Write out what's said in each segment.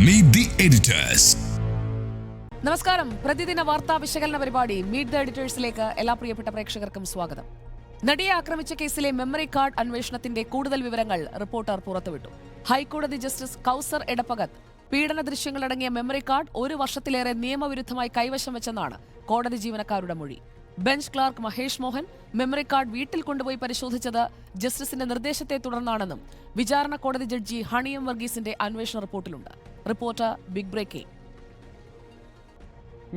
Meet the editors. നമസ്കാരം. പ്രതിദിന വാർത്താ വിശകലന പരിപാടി മീറ്റ് ദ എഡിറ്റേഴ്സിലേക്ക് എല്ലാ പ്രിയപ്പെട്ട പ്രേക്ഷകർക്കും സ്വാഗതം. നടിയെ ആക്രമിച്ച കേസിലെ മെമ്മറി കാർഡ് അന്വേഷണത്തിന്റെ കൂടുതൽ വിവരങ്ങൾ റിപ്പോർട്ടർ പുറത്തുവിട്ടു. ഹൈക്കോടതി ജസ്റ്റിസ് കൗസർ എടപ്പകത്ത് പീഡന ദൃശ്യങ്ങളടങ്ങിയ മെമ്മറി കാർഡ് 1 വർഷത്തിലേറെ നിയമവിരുദ്ധമായി കൈവശം വെച്ചെന്നാണ് കോടതി ജീവനക്കാരുടെ മൊഴി. Bench clerk Mahesh Mohan memory card വീട്ടിൽ കൊണ്ടുപോയി പരിശോധിച്ചത് ജസ്റ്റിസിന്റെ നിർദ്ദേശത്തെ തുടർന്നാണെന്നും വിചാരണ കോടതി ജഡ്ജി ഹണിയം വർഗീസിന്റെ അന്വേഷണ റിപ്പോർട്ടിലുണ്ട്. Reporter big break.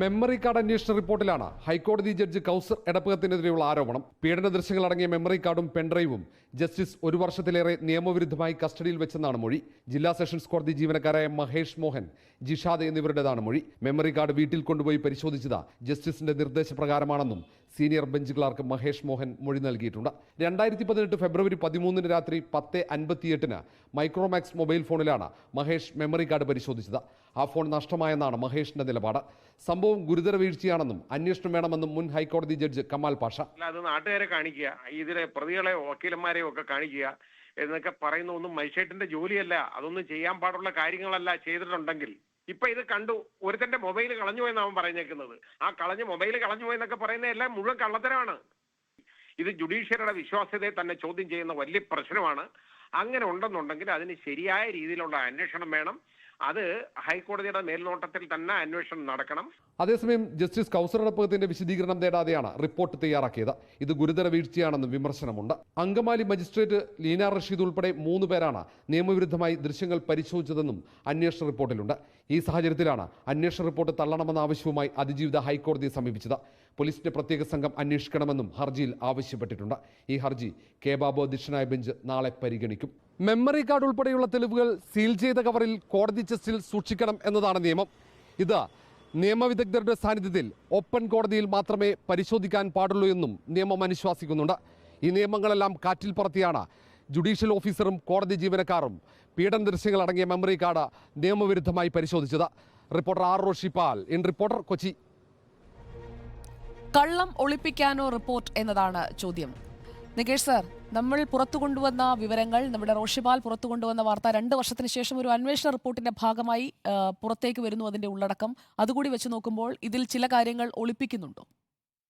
Memory card അന്വേഷണ റിപ്പോർട്ടിലാണ് ഹൈക്കോടതി ജഡ്ജി കൗസർ എടപ്പകത്തിനെതിരെയുള്ള ആരോപണം. പീഡന ദൃശ്യങ്ങളടങ്ങിയ മെമ്മറി കാർഡും പെൻഡ്രൈവും ജസ്റ്റിസ് 1 വർഷത്തിലേറെ നിയമവിരുദ്ധമായി കസ്റ്റഡിയിൽ വെച്ചെന്നാണ് മൊഴി. ജില്ലാ സെഷൻസ് കോടതി ജീവനക്കാരായ മഹേഷ് മോഹൻ, ജിഷാദ് എന്നിവരുടേതാണ് മൊഴി. മെമ്മറി കാർഡ് വീട്ടിൽ കൊണ്ടുപോയി പരിശോധിച്ചത് ജസ്റ്റിസിന്റെ നിർദ്ദേശപ്രകാരമാണെന്നും senior bench clerk Mahesh Mohan മൊഴി നൽകിയിട്ടുണ്ട്. 2018 ഫെബ്രുവരി 13 രാത്രി 10:58 മൈക്രോമാക്സ് മൊബൈൽ ഫോണിലാണ് മഹേഷ് മെമ്മറി കാർഡ് പരിശോധിച്ചത്. ആ ഫോൺ നഷ്ടമായെന്നാണ് മഹേഷിന്റെ നിലപാട്. സംഭവം ഗുരുതര വീഴ്ചയാണെന്നും അന്വേഷണം വേണമെന്നും മുൻ ഹൈക്കോടതി ജഡ്ജ് കമാൽ പാഷ. അത് നാട്ടുകാരെ കാണിക്കുക, ഇതിലെ പ്രതികളെ വക്കീലന്മാരെയും ഒക്കെ കാണിക്കുക എന്നൊക്കെ പറയുന്ന ഒന്നും മജിസ്ട്രേറ്റിന്റെ ജോലിയല്ല. അതൊന്നും ചെയ്യാൻ പാടുള്ള കാര്യങ്ങളല്ല. ചെയ്തിട്ടുണ്ടെങ്കിൽ ഇപ്പൊ ഇത് കണ്ടു, ഒരുത്തന്റെ മൊബൈൽ കളഞ്ഞു പോയെന്ന് അവൻ പറഞ്ഞേക്കുന്നത്. ആ മൊബൈൽ കളഞ്ഞു പോയെന്നൊക്കെ പറയുന്ന എല്ലാം മുഴുവൻ കള്ളത്തരമാണ്. ഇത് ജുഡീഷ്യറിയുടെ വിശ്വാസ്യതയെ തന്നെ ചോദ്യം ചെയ്യുന്ന വലിയ പ്രശ്നമാണ്. അങ്ങനെ ഉണ്ടെന്നുണ്ടെങ്കിൽ അതിന് ശരിയായ രീതിയിലുള്ള അന്വേഷണം വേണം. അത് ഹൈക്കോടതിയുടെ മേൽനോട്ടത്തിൽ തന്നെ അന്വേഷണം നടക്കണം. അതേസമയം ജസ്റ്റിസ് കൗസർ എടപ്പകത്തിന്റെ വിശദീകരണം തേടാതെയാണ് റിപ്പോർട്ട് തയ്യാറാക്കിയത്. ഇത് ഗുരുതര വീഴ്ചയാണെന്നും വിമർശനമുണ്ട്. അങ്കമാലി മജിസ്ട്രേറ്റ് ലീന റഷീദ് ഉൾപ്പെടെ 3 പേരാണ് നിയമവിരുദ്ധമായി ദൃശ്യങ്ങൾ പരിശോധിച്ചതെന്നും അന്വേഷണ റിപ്പോർട്ടിലുണ്ട്. ഈ സാഹചര്യത്തിലാണ് അന്വേഷണ റിപ്പോർട്ട് തള്ളണമെന്ന ആവശ്യവുമായി അതിജീവിത ഹൈക്കോടതിയെ സമീപിച്ചത്. പോലീസിന്റെ പ്രത്യേക സംഘം അന്വേഷിക്കണമെന്നും ഹർജിയിൽ ആവശ്യപ്പെട്ടിട്ടുണ്ട്. ഈ ഹർജി കെ ബാബു അധ്യക്ഷനായ ബെഞ്ച് നാളെ പരിഗണിക്കും. മെമ്മറി കാർഡ് ഉൾപ്പെടെയുള്ള തെളിവുകൾ സീൽ ചെയ്ത കവറിൽ കോടതി ചെസ്റ്റിൽ സൂക്ഷിക്കണം എന്നതാണ് നിയമം. ഇത് നിയമവിദഗ്ധരുടെ സാന്നിധ്യത്തിൽ ഓപ്പൺ കോടതിയിൽ മാത്രമേ പരിശോധിക്കാൻ പാടുള്ളൂ എന്നും നിയമം അനുശാസിക്കുന്നുണ്ട്. ഈ നിയമങ്ങളെല്ലാം കാറ്റിൽ പറത്തിയാണ് ജുഡീഷ്യൽ ഓഫീസറും കോടതി ജീവനക്കാരും പീഡന ദൃശ്യങ്ങൾ അടങ്ങിയ മെമ്മറി കാർഡ് നിയമവിരുദ്ധമായി പരിശോധിച്ചത്. Reporter R Roshipal, in reporter, Kochi. കള്ളം ഒളിപ്പിക്കാനോ റിപ്പോർട്ട് എന്നതാണ് ചോദ്യം. നികേഷ് സർ, നമ്മൾ പുറത്തു കൊണ്ടുവന്ന വിവരങ്ങൾ, നമ്മുടെ റോഷിപാൽ പുറത്തു കൊണ്ടുവന്ന വാർത്ത 2 വർഷത്തിന് ശേഷം ഒരു അന്വേഷണ റിപ്പോർട്ടിന്റെ ഭാഗമായി പുറത്തേക്ക് വരുന്നു. അതിന്റെ ഉള്ളടക്കം അതുകൂടി വെച്ച് നോക്കുമ്പോൾ ഇതിൽ ചില കാര്യങ്ങൾ ഒളിപ്പിക്കുന്നുണ്ടോ?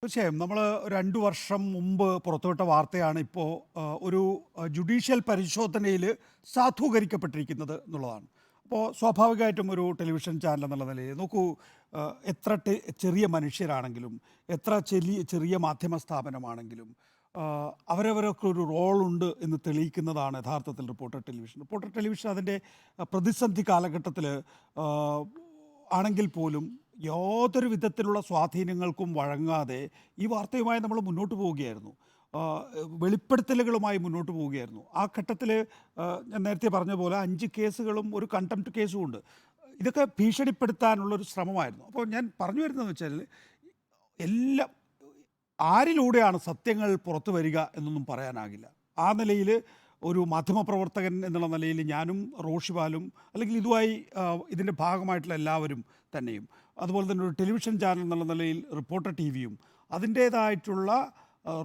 തീർച്ചയായും. നമ്മൾ 2 വർഷം മുമ്പ് പുറത്തുവിട്ട വാർത്തയാണ് ഇപ്പോൾ ഒരു ജുഡീഷ്യൽ പരിശോധനയിൽ സാധൂകരിക്കപ്പെട്ടിരിക്കുന്നത് എന്നുള്ളതാണ്. അപ്പോൾ സ്വാഭാവികമായിട്ടും ഒരു ടെലിവിഷൻ ചാനൽ എന്നുള്ള നിലയിൽ നോക്കൂ, എത്ര ചെറിയ മനുഷ്യരാണെങ്കിലും, എത്ര ചെറിയ മാധ്യമ സ്ഥാപനമാണെങ്കിലും അവരവരൊക്കെ ഒരു റോളുണ്ട് എന്ന് തെളിയിക്കുന്നതാണ് യഥാർത്ഥത്തിൽ റിപ്പോർട്ടർ ടെലിവിഷൻ അതിൻ്റെ പ്രതിസന്ധി കാലഘട്ടത്തിൽ ആണെങ്കിൽ പോലും യാതൊരു വിധത്തിലുള്ള സ്വാധീനങ്ങൾക്കും വഴങ്ങാതെ ഈ വാർത്തയുമായി നമ്മൾ മുന്നോട്ട് പോവുകയായിരുന്നു. വെളിപ്പെടുത്തലുകളുമായി മുന്നോട്ട് പോവുകയായിരുന്നു. ആ ഘട്ടത്തിൽ ഞാൻ നേരത്തെ പറഞ്ഞ പോലെ 5 കേസുകളും ഒരു കണ്ടംപ്റ്റ് കേസും ഉണ്ട്. ഇതൊക്കെ ഭീഷണിപ്പെടുത്താനുള്ളൊരു ശ്രമമായിരുന്നു. അപ്പോൾ ഞാൻ പറഞ്ഞു വരുന്നതെന്ന് വെച്ചാൽ ആരിലൂടെയാണ് സത്യങ്ങൾ പുറത്തു വരിക എന്നൊന്നും പറയാനാകില്ല. ആ നിലയിൽ ഒരു മാധ്യമപ്രവർത്തകൻ എന്നുള്ള നിലയിൽ ഞാനും റോഷിപാലും അല്ലെങ്കിൽ ഇതുമായി ഇതിൻ്റെ ഭാഗമായിട്ടുള്ള എല്ലാവരും തന്നെയും, അതുപോലെ തന്നെ ഒരു ടെലിവിഷൻ ചാനൽ എന്നുള്ള നിലയിൽ റിപ്പോർട്ടർ ടിവിയും അതിൻ്റേതായിട്ടുള്ള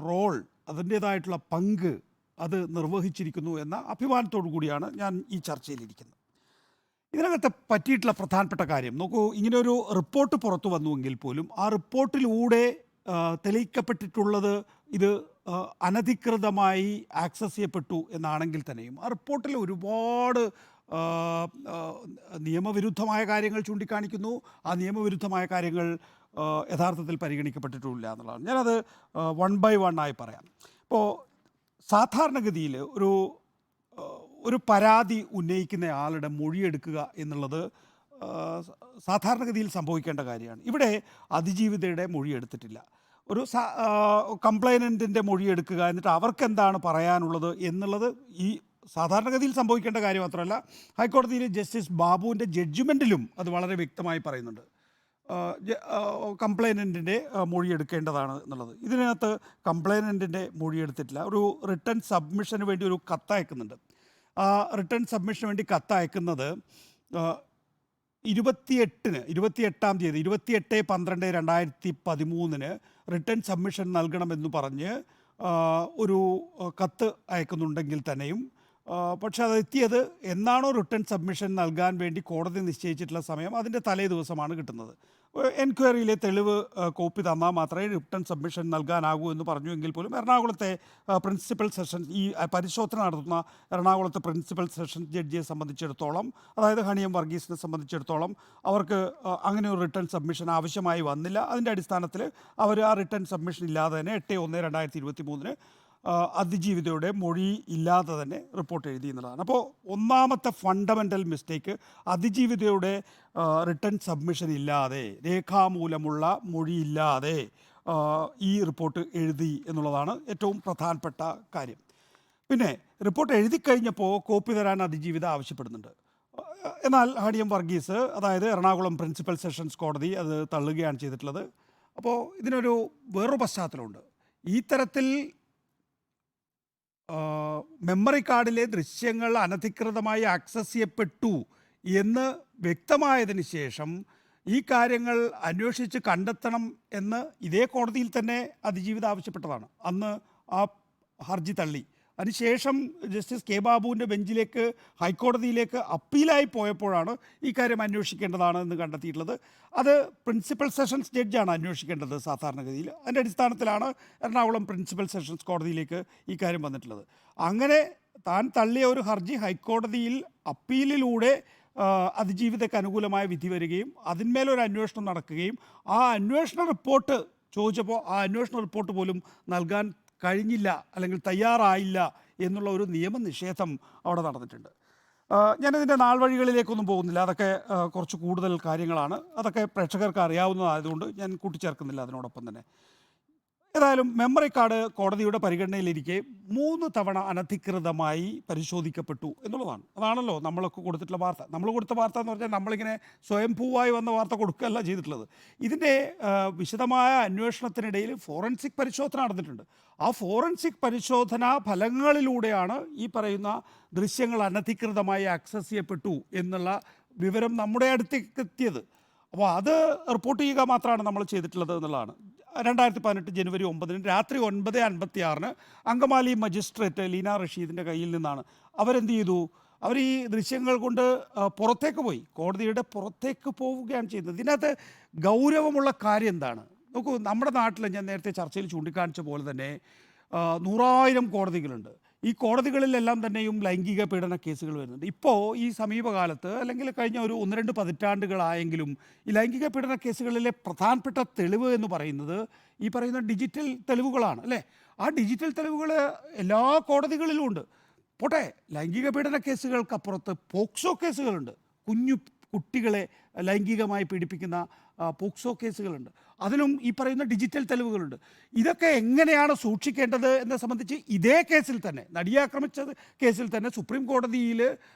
റോൾ, അതിൻ്റേതായിട്ടുള്ള പങ്ക് അത് നിർവഹിച്ചിരിക്കുന്നു എന്ന അഭിമാനത്തോടു കൂടിയാണ് ഞാൻ ഈ ചർച്ചയിലിരിക്കുന്നത്. ഇതിനകത്ത് പറ്റിയിട്ടുള്ള പ്രധാനപ്പെട്ട കാര്യം നോക്കൂ, ഇങ്ങനെയൊരു റിപ്പോർട്ട് പുറത്തു വന്നുവെങ്കിൽ പോലും ആ റിപ്പോർട്ടിലൂടെ തെളിയിക്കപ്പെട്ടിട്ടുള്ളത് ഇത് അനധികൃതമായി ആക്സസ് ചെയ്യപ്പെട്ടു എന്നാണെങ്കിൽ തന്നെയും ആ റിപ്പോർട്ടിൽ ഒരുപാട് നിയമവിരുദ്ധമായ കാര്യങ്ങൾ ചൂണ്ടിക്കാണിക്കുന്നു. ആ നിയമവിരുദ്ധമായ കാര്യങ്ങൾ യഥാർത്ഥത്തിൽ പരിഗണിക്കപ്പെട്ടിട്ടില്ല എന്നുള്ളതാണ്. ഞാനത് 1 by 1 ആയി പറയാം. ഇപ്പോൾ സാധാരണഗതിയിൽ ഒരു പരാതി ഉന്നയിക്കുന്ന ആളുടെ മൊഴിയെടുക്കുക എന്നുള്ളത് സാധാരണഗതിയിൽ സംഭവിക്കേണ്ട കാര്യമാണ്. ഇവിടെ അതിജീവിതയുടെ മൊഴിയെടുത്തിട്ടില്ല. ഒരു കംപ്ലൈനൻറ്റിൻ്റെ മൊഴിയെടുക്കുക, എന്നിട്ട് അവർക്ക് എന്താണ് പറയാനുള്ളത് എന്നുള്ളത് ഈ സാധാരണഗതിയിൽ സംഭവിക്കേണ്ട കാര്യം മാത്രമല്ല, ഹൈക്കോടതിയിൽ ജസ്റ്റിസ് ബാബുവിൻ്റെ ജഡ്ജ്മെൻറ്റിലും അത് വളരെ വ്യക്തമായി പറയുന്നുണ്ട്. കംപ്ലൈനൻറ്റിൻ്റെ മൊഴിയെടുക്കേണ്ടതാണ് എന്നുള്ളത്. ഇതിനകത്ത് കംപ്ലൈനൻറ്റിൻ്റെ മൊഴിയെടുത്തിട്ടില്ല. ഒരു റിട്ടേൺ സബ്മിഷന് വേണ്ടി ഒരു കത്തയക്കുന്നുണ്ട്. ആ റിട്ടേൺ സബ്മിഷന് വേണ്ടി കത്തയക്കുന്നത് 28-ാം തീയതി 28/12/2013 റിട്ടേൺ സബ്മിഷൻ നൽകണമെന്ന് പറഞ്ഞ് ഒരു കത്ത് അയക്കുന്നുണ്ടെങ്കിൽ തന്നെയും പക്ഷെ അത് എത്തിയത് എന്നാണോ റിട്ടേൺ സബ്മിഷൻ നൽകാൻ വേണ്ടി കോടതി നിശ്ചയിച്ചിട്ടുള്ള സമയം അതിൻ്റെ തലേ ദിവസമാണ് കിട്ടുന്നത്. എൻക്വയറിയിലെ തെളിവ് കോപ്പി തന്നാൽ മാത്രമേ റിട്ടേൺ സബ്മിഷൻ നൽകാനാകൂ എന്ന് പറഞ്ഞു. എങ്കിൽ പോലും എറണാകുളത്തെ പ്രിൻസിപ്പൽ സെഷൻസ് ഈ പരിശോധന നടത്തുന്ന എറണാകുളത്തെ പ്രിൻസിപ്പൽ സെഷൻസ് ജഡ്ജിയെ സംബന്ധിച്ചിടത്തോളം, അതായത് ഹണിയം വർഗീസിനെ സംബന്ധിച്ചിടത്തോളം, അവർക്ക് അങ്ങനെ ഒരു റിട്ടേൺ സബ്മിഷൻ ആവശ്യമായി വന്നില്ല. അതിൻ്റെ അടിസ്ഥാനത്തിൽ അവർ ആ റിട്ടേൺ സബ്മിഷൻ ഇല്ലാതെ തന്നെ 8/1/2023 അതിജീവിതയുടെ മൊഴി ഇല്ലാതെ തന്നെ റിപ്പോർട്ട് എഴുതി എന്നുള്ളതാണ്. അപ്പോൾ ഒന്നാമത്തെ ഫണ്ടമെൻ്റൽ മിസ്റ്റേക്ക്, അതിജീവിതയുടെ റിട്ടേൺ സബ്മിഷൻ ഇല്ലാതെ, രേഖാമൂലമുള്ള മൊഴിയില്ലാതെ ഈ റിപ്പോർട്ട് എഴുതി എന്നുള്ളതാണ് ഏറ്റവും പ്രധാനപ്പെട്ട കാര്യം. പിന്നെ റിപ്പോർട്ട് എഴുതി കഴിഞ്ഞപ്പോൾ കോപ്പി തരാൻ അതിജീവിത ആവശ്യപ്പെടുന്നുണ്ട്. എന്നാൽ ഹണിയം വർഗീസ്, അതായത് എറണാകുളം പ്രിൻസിപ്പൽ സെഷൻസ് കോടതി അത് തള്ളുകയാണ് ചെയ്തിട്ടുള്ളത്. അപ്പോൾ ഇതിനൊരു വേറൊരു പശ്ചാത്തലമുണ്ട്. ഈ തരത്തിൽ മെമ്മറി കാർഡിലെ ദൃശ്യങ്ങൾ അനധികൃതമായി ആക്സസ് ചെയ്യപ്പെട്ടു എന്ന് വ്യക്തമായതിന് ശേഷം ഈ കാര്യങ്ങൾ അന്വേഷിച്ച് കണ്ടെത്തണം എന്ന് ഇതേ കോടതിയിൽ തന്നെ അതിജീവിത ആവശ്യപ്പെട്ടതാണ്. അന്ന് ആ ഹർജി തള്ളി. അതിനുശേഷം ജസ്റ്റിസ് കെ ബാബുവിൻ്റെ ബെഞ്ചിലേക്ക്, ഹൈക്കോടതിയിലേക്ക് അപ്പീലായി പോയപ്പോഴാണ് ഈ കാര്യം അന്വേഷിക്കേണ്ടതാണ് എന്ന് കണ്ടെത്തിയിട്ടുള്ളത്. അത് പ്രിൻസിപ്പൽ സെഷൻസ് ജഡ്ജാണ് അന്വേഷിക്കേണ്ടത് സാധാരണഗതിയിൽ. അതിൻ്റെ അടിസ്ഥാനത്തിലാണ് എറണാകുളം പ്രിൻസിപ്പൽ സെഷൻസ് കോടതിയിലേക്ക് ഈ കാര്യം വന്നിട്ടുള്ളത്. അങ്ങനെ താൻ തള്ളിയ ഒരു ഹർജി ഹൈക്കോടതിയിൽ അപ്പീലിലൂടെ അതിജീവിതയ്ക്ക് അനുകൂലമായ വിധി വരികയും അതിന്മേലൊരു അന്വേഷണം നടക്കുകയും ആ അന്വേഷണ റിപ്പോർട്ട് ചോദിച്ചപ്പോൾ ആ അന്വേഷണ റിപ്പോർട്ട് പോലും നൽകാൻ കഴിഞ്ഞില്ല, അല്ലെങ്കിൽ തയ്യാറായില്ല എന്നുള്ള ഒരു നിയമനിഷേധം അവിടെ നടന്നിട്ടുണ്ട്. ഞാനിതിൻ്റെ നാൾ വഴികളിലേക്കൊന്നും പോകുന്നില്ല. അതൊക്കെ കുറച്ച് കൂടുതൽ കാര്യങ്ങളാണ്. അതൊക്കെ പ്രേക്ഷകർക്ക് അറിയാവുന്നതായതുകൊണ്ട് ഞാൻ കൂട്ടിച്ചേർക്കുന്നില്ല അതിനോടൊപ്പം തന്നെ. ഏതായാലും മെമ്മറി കാർഡ് കോടതിയുടെ പരിഗണനയിലിരിക്കെ 3 തവണ അനധികൃതമായി പരിശോധിക്കപ്പെട്ടു എന്നുള്ളതാണ്. അതാണല്ലോ നമ്മളൊക്കെ കൊടുത്തിട്ടുള്ള വാർത്ത. നമ്മൾ കൊടുത്ത വാർത്ത എന്ന് പറഞ്ഞാൽ നമ്മളിങ്ങനെ സ്വയംഭൂവായി വന്ന വാർത്ത കൊടുക്കുകയല്ല ചെയ്തിട്ടുള്ളത്. ഇതിൻ്റെ വിശദമായ അന്വേഷണത്തിനിടയിൽ ഫോറൻസിക് പരിശോധന നടന്നിട്ടുണ്ട്. ആ ഫോറൻസിക് പരിശോധനാ ഫലങ്ങളിലൂടെയാണ് ഈ പറയുന്ന ദൃശ്യങ്ങൾ അനധികൃതമായി ആക്സസ് ചെയ്യപ്പെട്ടു എന്നുള്ള വിവരം നമ്മുടെ അടുത്തേക്ക് എത്തിയത്. അപ്പോൾ അത് റിപ്പോർട്ട് ചെയ്യുക മാത്രമാണ് നമ്മൾ ചെയ്തിട്ടുള്ളത് എന്നുള്ളതാണ്. 2018 ജനുവരി 9 രാത്രി 9:56 അങ്കമാലി മജിസ്ട്രേറ്റ് ലീന റഷീദിൻ്റെ കയ്യിൽ നിന്നാണ് അവരെന്ത് ചെയ്തു, അവർ ഈ ദൃശ്യങ്ങൾ കൊണ്ട് പുറത്തേക്ക് പോയി, കോടതിയുടെ പുറത്തേക്ക് പോവുകയാണ് ചെയ്യുന്നത്. ഇതിനകത്ത് ഗൗരവമുള്ള കാര്യം എന്താണ് നോക്കൂ. നമ്മുടെ നാട്ടിൽ ഞാൻ നേരത്തെ ചർച്ചയിൽ ചൂണ്ടിക്കാണിച്ച പോലെ തന്നെ 100,000 കോടതികളുണ്ട്. ഈ കോടതികളിലെല്ലാം തന്നെയും ലൈംഗിക പീഡന കേസുകൾ വരുന്നുണ്ട്. ഇപ്പോൾ ഈ സമീപകാലത്ത്, അല്ലെങ്കിൽ കഴിഞ്ഞ ഒരു 1-2 പതിറ്റാണ്ടുകളായെങ്കിലും ഈ ലൈംഗിക പീഡന കേസുകളിലെ പ്രധാനപ്പെട്ട തെളിവ് എന്ന് പറയുന്നത് ഈ പറയുന്ന ഡിജിറ്റൽ തെളിവുകളാണ്, അല്ലേ? ആ ഡിജിറ്റൽ തെളിവുകൾ എല്ലാ കോടതികളിലും ഉണ്ട്. പോട്ടെ, ലൈംഗിക പീഡന കേസുകൾക്കപ്പുറത്ത് പോക്സോ കേസുകളുണ്ട്. കുട്ടികളെ ലൈംഗികമായി പീഡിപ്പിക്കുന്ന പോക്സോ കേസുകളുണ്ട്. അതിലും ഈ പറയുന്ന ഡിജിറ്റൽ തെളിവുകളുണ്ട്. ഇതൊക്കെ എങ്ങനെയാണ് സൂക്ഷിക്കേണ്ടത് എന്നെ സംബന്ധിച്ച് ഇതേ കേസിൽ തന്നെ, നടിയെ ആക്രമിച്ചത് കേസിൽ തന്നെ സുപ്രീം കോടതിയിൽ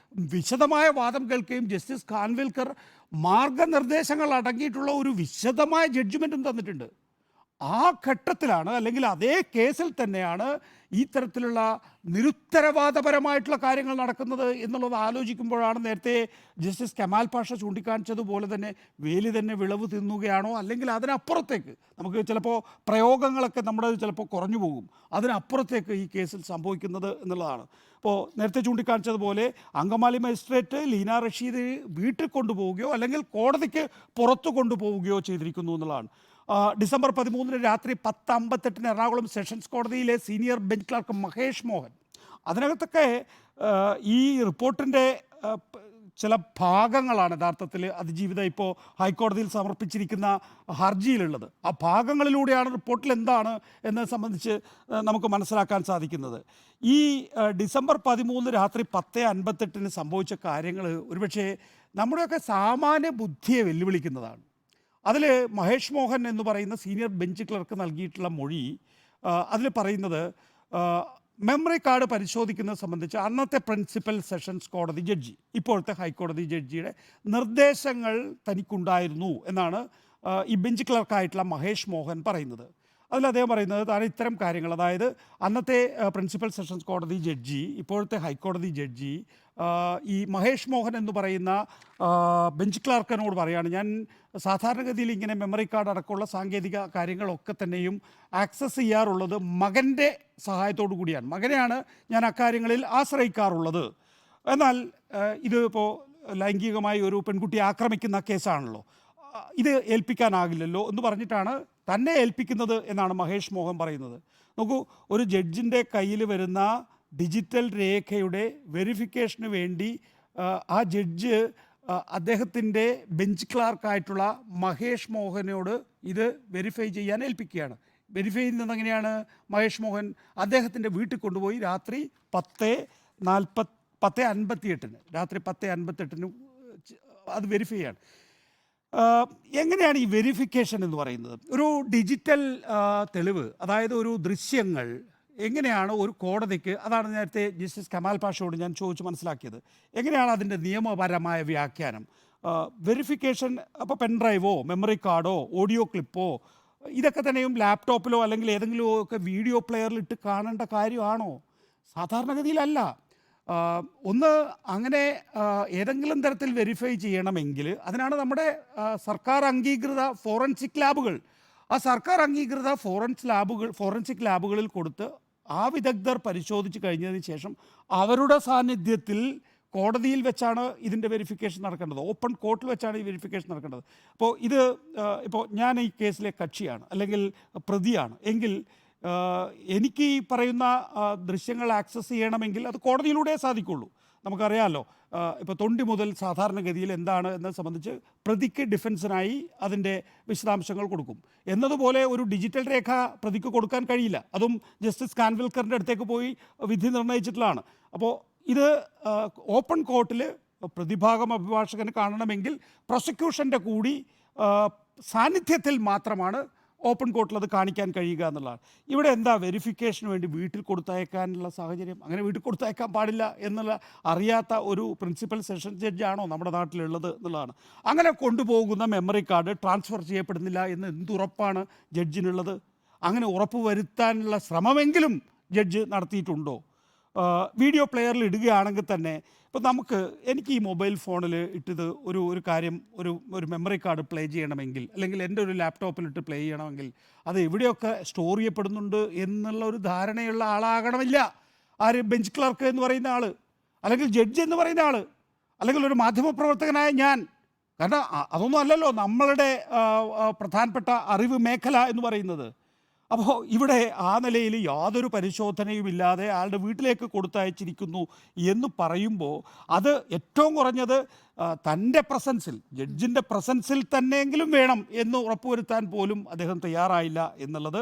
വിശദമായ വാദം കേൾക്കുകയും ജസ്റ്റിസ് ഖാൻവിൽക്കർ മാർഗനിർദ്ദേശങ്ങൾ അടങ്ങിയിട്ടുള്ള ഒരു വിശദമായ ജഡ്ജ്മെൻറ്റും തന്നിട്ടുണ്ട്. ആ ഘട്ടത്തിലാണ്, അല്ലെങ്കിൽ അതേ കേസിൽ തന്നെയാണ് ഈ തരത്തിലുള്ള നിരുത്തരവാദപരമായിട്ടുള്ള കാര്യങ്ങൾ നടക്കുന്നത് എന്നുള്ളത് ആലോചിക്കുമ്പോഴാണ് നേരത്തെ ജസ്റ്റിസ് കമാൽ പാഷ ചൂണ്ടിക്കാണിച്ചതുപോലെ തന്നെ വേലി തന്നെ വിളവ് തിന്നുകയാണോ, അല്ലെങ്കിൽ അതിനപ്പുറത്തേക്ക് നമുക്ക് ചിലപ്പോൾ പ്രയോഗങ്ങളൊക്കെ നമ്മുടെ ചിലപ്പോൾ കുറഞ്ഞു പോകും, അതിനപ്പുറത്തേക്ക് ഈ കേസിൽ സംഭവിക്കുന്നത് എന്നുള്ളതാണ്. ഇപ്പോൾ നേരത്തെ ചൂണ്ടിക്കാണിച്ചതുപോലെ അങ്കമാലി മജിസ്ട്രേറ്റ് ലീന റഷീദ് വീട്ടിൽ കൊണ്ടുപോവുകയോ അല്ലെങ്കിൽ കോടതിക്ക് പുറത്തു കൊണ്ടുപോവുകയോ ചെയ്തിരിക്കുന്നു എന്നുള്ളതാണ്. ഡിസംബർ 13 രാത്രി 10:58 എറണാകുളം സെഷൻസ് കോടതിയിലെ senior bench clerk Mahesh Mohan, അതിനകത്തൊക്കെ ഈ റിപ്പോർട്ടിൻ്റെ ചില ഭാഗങ്ങളാണ് യഥാർത്ഥത്തിൽ അതിജീവിത ഇപ്പോൾ ഹൈക്കോടതിയിൽ സമർപ്പിച്ചിരിക്കുന്ന ഹർജിയിലുള്ളത്. ആ ഭാഗങ്ങളിലൂടെയാണ് റിപ്പോർട്ടിൽ എന്താണ് എന്നത് സംബന്ധിച്ച് നമുക്ക് മനസ്സിലാക്കാൻ സാധിക്കുന്നത്. ഈ ഡിസംബർ 13 രാത്രി 10:58 സംഭവിച്ച കാര്യങ്ങൾ ഒരുപക്ഷെ നമ്മുടെയൊക്കെ സാമാന്യ ബുദ്ധിയെ വെല്ലുവിളിക്കുന്നതാണ്. അതിൽ മഹേഷ് മോഹൻ എന്ന് പറയുന്ന സീനിയർ ബെഞ്ച് ക്ലർക്ക് നൽകിയിട്ടുള്ള മൊഴി, അതിൽ പറയുന്നത് മെമ്മറി കാർഡ് പരിശോധിക്കുന്നത് സംബന്ധിച്ച് അന്നത്തെ പ്രിൻസിപ്പൽ സെഷൻസ് കോടതി ജഡ്ജി, ഇപ്പോഴത്തെ ഹൈക്കോടതി ജഡ്ജിയുടെ നിർദ്ദേശങ്ങൾ തനിക്കുണ്ടായിരുന്നു എന്നാണ് ഈ ബെഞ്ച് ക്ലർക്കായിട്ടുള്ള മഹേഷ് മോഹൻ പറയുന്നത്. അതിൽ അദ്ദേഹം പറയുന്നത് താൻ ഇത്തരം കാര്യങ്ങൾ, അതായത് അന്നത്തെ പ്രിൻസിപ്പൽ സെഷൻസ് കോടതി ജഡ്ജി, ഇപ്പോഴത്തെ ഹൈക്കോടതി ജഡ്ജി, ഈ മഹേഷ് മോഹൻ എന്ന് പറയുന്ന ബെഞ്ച് ക്ലാർക്കിനോട് പറയാണ്, ഞാൻ സാധാരണഗതിയിൽ ഇങ്ങനെ മെമ്മറി കാർഡ് അടക്കമുള്ള സാങ്കേതിക കാര്യങ്ങളൊക്കെ തന്നെയും ആക്സസ് ചെയ്യാറുള്ളത് മകൻ്റെ സഹായത്തോടു കൂടിയാണ്, മകനെയാണ് ഞാൻ അക്കാര്യങ്ങളിൽ ആശ്രയിക്കാറുള്ളത്. എന്നാൽ ഇത് ഇപ്പോൾ ലൈംഗികമായി ഒരു പെൺകുട്ടിയെ ആക്രമിക്കുന്ന കേസാണല്ലോ, ഇത് ഏൽപ്പിക്കാനാകില്ലല്ലോ എന്ന് പറഞ്ഞിട്ടാണ് തന്നെ ഏൽപ്പിക്കുന്നത് എന്നാണ് മഹേഷ് മോഹൻ പറയുന്നത്. നോക്കൂ, ഒരു ജഡ്ജിൻ്റെ കയ്യിൽ വരുന്ന ഡിജിറ്റൽ രേഖയുടെ വെരിഫിക്കേഷന് വേണ്ടി ആ ജഡ്ജ് അദ്ദേഹത്തിൻ്റെ ബെഞ്ച് ക്ലാർക്കായിട്ടുള്ള മഹേഷ് മോഹനോട് ഇത് വെരിഫൈ ചെയ്യാൻ ഏൽപ്പിക്കുകയാണ്. വെരിഫൈ ചെയ്യുന്നത് എങ്ങനെയാണ്? മഹേഷ് മോഹൻ അദ്ദേഹത്തിൻ്റെ വീട്ടിൽ കൊണ്ടുപോയി രാത്രി 10:58 രാത്രി 10:58 അത് വെരിഫൈ ചെയ്യാണ്. എങ്ങനെയാണ് ഈ വെരിഫിക്കേഷൻ എന്ന് പറയുന്നത്? ഒരു ഡിജിറ്റൽ തെളിവ്, അതായത് ഒരു ദൃശ്യങ്ങൾ എങ്ങനെയാണ് ഒരു കോടതിക്ക്, അതാണ് നേരത്തെ ജസ്റ്റിസ് കമാൽ പാഷയോട് ഞാൻ ചോദിച്ച് മനസ്സിലാക്കിയത്, എങ്ങനെയാണ് അതിൻ്റെ നിയമപരമായ വ്യാഖ്യാനം? വെരിഫിക്കേഷൻ അപ്പോൾ പെൻഡ്രൈവോ മെമ്മറി കാർഡോ ഓഡിയോ ക്ലിപ്പോ ഇതൊക്കെ തന്നെയും ലാപ്ടോപ്പിലോ അല്ലെങ്കിൽ ഏതെങ്കിലും ഒക്കെ വീഡിയോ പ്ലെയറിൽ ഇട്ട് കാണേണ്ട കാര്യമാണോ? സാധാരണഗതിയിലല്ല. ഒന്ന് അങ്ങനെ ഏതെങ്കിലും തരത്തിൽ വെരിഫൈ ചെയ്യണമെങ്കിൽ അതിനാണ് നമ്മുടെ സർക്കാർ അംഗീകൃത ഫോറൻസിക് ലാബുകൾ. ആ സർക്കാർ അംഗീകൃത ഫോറൻസിക് ലാബുകളിൽ കൊടുത്ത് ആ വിദഗ്ധർ പരിശോധിച്ച് കഴിഞ്ഞതിന് ശേഷം അവരുടെ സാന്നിധ്യത്തിൽ കോടതിയിൽ വെച്ചാണ് ഇതിൻ്റെ വെരിഫിക്കേഷൻ നടക്കേണ്ടത്, ഓപ്പൺ കോർട്ടിൽ വെച്ചാണ് ഈ വെരിഫിക്കേഷൻ നടക്കേണ്ടത്. അപ്പോൾ ഇപ്പോൾ ഞാൻ ഈ കേസിലെ കക്ഷിയാണ് അല്ലെങ്കിൽ പ്രതിയാണ് എങ്കിൽ എനിക്ക് ഈ പറയുന്ന ദൃശ്യങ്ങൾ ആക്സസ് ചെയ്യണമെങ്കിൽ അത് കോടതിയിലൂടെ സാധിക്കുള്ളൂ. നമുക്കറിയാമല്ലോ, ഇപ്പോൾ തൊണ്ടി മുതൽ സാധാരണഗതിയിൽ എന്താണ് എന്നത് സംബന്ധിച്ച് പ്രതിക്ക് ഡിഫൻസിനായി അതിൻ്റെ വിശദാംശങ്ങൾ കൊടുക്കും. എന്നതുപോലെ ഒരു ഡിജിറ്റൽ രേഖ പ്രതിക്ക് കൊടുക്കാൻ കഴിയില്ല. അതും ജസ്റ്റിസ് കാൻവിൽക്കറിൻ്റെ അടുത്തേക്ക് പോയി വിധി നിർണ്ണയിച്ചിട്ടുള്ളതാണ്. അപ്പോൾ ഇത് ഓപ്പൺ കോർട്ടിൽ പ്രതിഭാഗം അഭിഭാഷകന് കാണണമെങ്കിൽ പ്രോസിക്യൂഷൻ്റെ കൂടി സാന്നിധ്യത്തിൽ മാത്രമാണ് ഓപ്പൺ കോർട്ടിൽ അത് കാണിക്കാൻ കഴിയുക എന്നുള്ളതാണ്. ഇവിടെ എന്താ വെരിഫിക്കേഷന് വേണ്ടി വീട്ടിൽ കൊടുത്തയക്കാനുള്ള സാഹചര്യം? അങ്ങനെ വീട്ടിൽ കൊടുത്തയക്കാൻ പാടില്ല എന്നുള്ള അറിയാത്ത ഒരു പ്രിൻസിപ്പൽ സെഷൻ ജഡ്ജാണോ നമ്മുടെ നാട്ടിലുള്ളത് എന്നുള്ളതാണ്. അങ്ങനെ കൊണ്ടുപോകുന്ന മെമ്മറി കാർഡ് ട്രാൻസ്ഫർ ചെയ്യപ്പെടുന്നില്ല എന്ന് എന്തുറപ്പാണ് ജഡ്ജിനുള്ളത്? അങ്ങനെ ഉറപ്പ് വരുത്താനുള്ള ശ്രമമെങ്കിലും ജഡ്ജ് നടത്തിയിട്ടുണ്ടോ? വീഡിയോ പ്ലെയറിൽ ഇടുകയാണെങ്കിൽ തന്നെ ഇപ്പോൾ എനിക്ക് ഈ മൊബൈൽ ഫോണിൽ ഇട്ടത് ഒരു കാര്യം ഒരു മെമ്മറി കാർഡ് പ്ലേ ചെയ്യണമെങ്കിൽ അല്ലെങ്കിൽ എൻ്റെ ഒരു ലാപ്ടോപ്പിലിട്ട് പ്ലേ ചെയ്യണമെങ്കിൽ അത് എവിടെയൊക്കെ സ്റ്റോർ ചെയ്യപ്പെടുന്നുണ്ട് എന്നുള്ള ഒരു ധാരണയുള്ള ആളാകണമില്ല ആര് ബെഞ്ച് ക്ലർക്ക് എന്ന് പറയുന്ന ആൾ, അല്ലെങ്കിൽ ജഡ്ജ് എന്ന് പറയുന്ന ആൾ, അല്ലെങ്കിൽ ഒരു മാധ്യമപ്രവർത്തകനായ ഞാൻ. കാരണം അതൊന്നും അല്ലല്ലോ നമ്മളുടെ പ്രധാനപ്പെട്ട അറിവ് മേഖല എന്ന് പറയുന്നത്. അപ്പോൾ ഇവിടെ ആ നിലയിൽ യാതൊരു പരിശോധനയുമില്ലാതെ ആളുടെ വീട്ടിലേക്ക് കൊടുത്തയച്ചിരിക്കുന്നു എന്ന് പറയുമ്പോൾ അത് ഏറ്റവും കുറഞ്ഞത് തൻ്റെ പ്രസൻസിൽ, ജഡ്ജിൻ്റെ പ്രസൻസിൽ തന്നെയെങ്കിലും വേണം എന്ന് ഉറപ്പുവരുത്താൻ പോലും അദ്ദേഹം തയ്യാറായില്ല എന്നുള്ളത്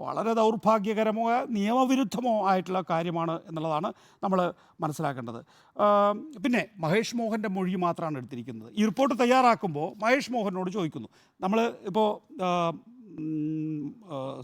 വളരെ ദൗർഭാഗ്യകരമോ നിയമവിരുദ്ധമോ ആയിട്ടുള്ള കാര്യമാണ് എന്നുള്ളതാണ് നമ്മൾ മനസ്സിലാക്കേണ്ടത്. പിന്നെ മഹേഷ് മോഹൻ്റെ മൊഴി മാത്രമാണ് എടുത്തിരിക്കുന്നത്. ഈ റിപ്പോർട്ട് തയ്യാറാക്കുമ്പോൾ മഹേഷ് മോഹനോട് ചോദിക്കുന്നു, നമ്മൾ ഇപ്പോൾ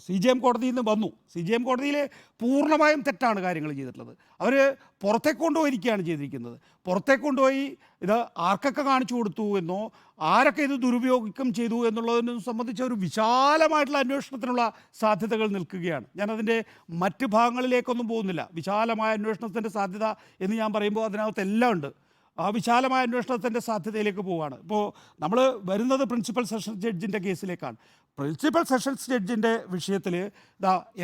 CJM കോടതിയിൽ നിന്ന് വന്നു. CJM കോടതിയിൽ പൂർണ്ണമായും തെറ്റാണ് കാര്യങ്ങൾ ചെയ്തിട്ടുള്ളത്. അവർ പുറത്തേക്ക് കൊണ്ടുപോയിരിക്കുകയാണ് ചെയ്തിരിക്കുന്നത്. പുറത്തേക്ക് കൊണ്ടുപോയി ഇത് ആർക്കൊക്കെ കാണിച്ചു കൊടുത്തു എന്നോ ആരൊക്കെ ഇത് ദുരുപയോഗം ചെയ്തു എന്നുള്ളതിനെ സംബന്ധിച്ച ഒരു വിശാലമായിട്ടുള്ള അന്വേഷണത്തിനുള്ള സാധ്യതകൾ നിൽക്കുകയാണ്. ഞാനതിൻ്റെ മറ്റ് ഭാഗങ്ങളിലേക്കൊന്നും പോകുന്നില്ല. വിശാലമായ അന്വേഷണത്തിൻ്റെ സാധ്യത എന്ന് ഞാൻ പറയുമ്പോൾ അതിനകത്ത് എല്ലാം ഉണ്ട്. ആ വിശാലമായ അന്വേഷണത്തിൻ്റെ സാധ്യതയിലേക്ക് പോവുകയാണ്. ഇപ്പോൾ നമ്മൾ വരുന്നത് പ്രിൻസിപ്പൽ സെഷൻസ് ജഡ്ജിൻ്റെ കേസിലേക്കാണ്. പ്രിൻസിപ്പൽ സെഷൻസ് ജഡ്ജിൻ്റെ വിഷയത്തിൽ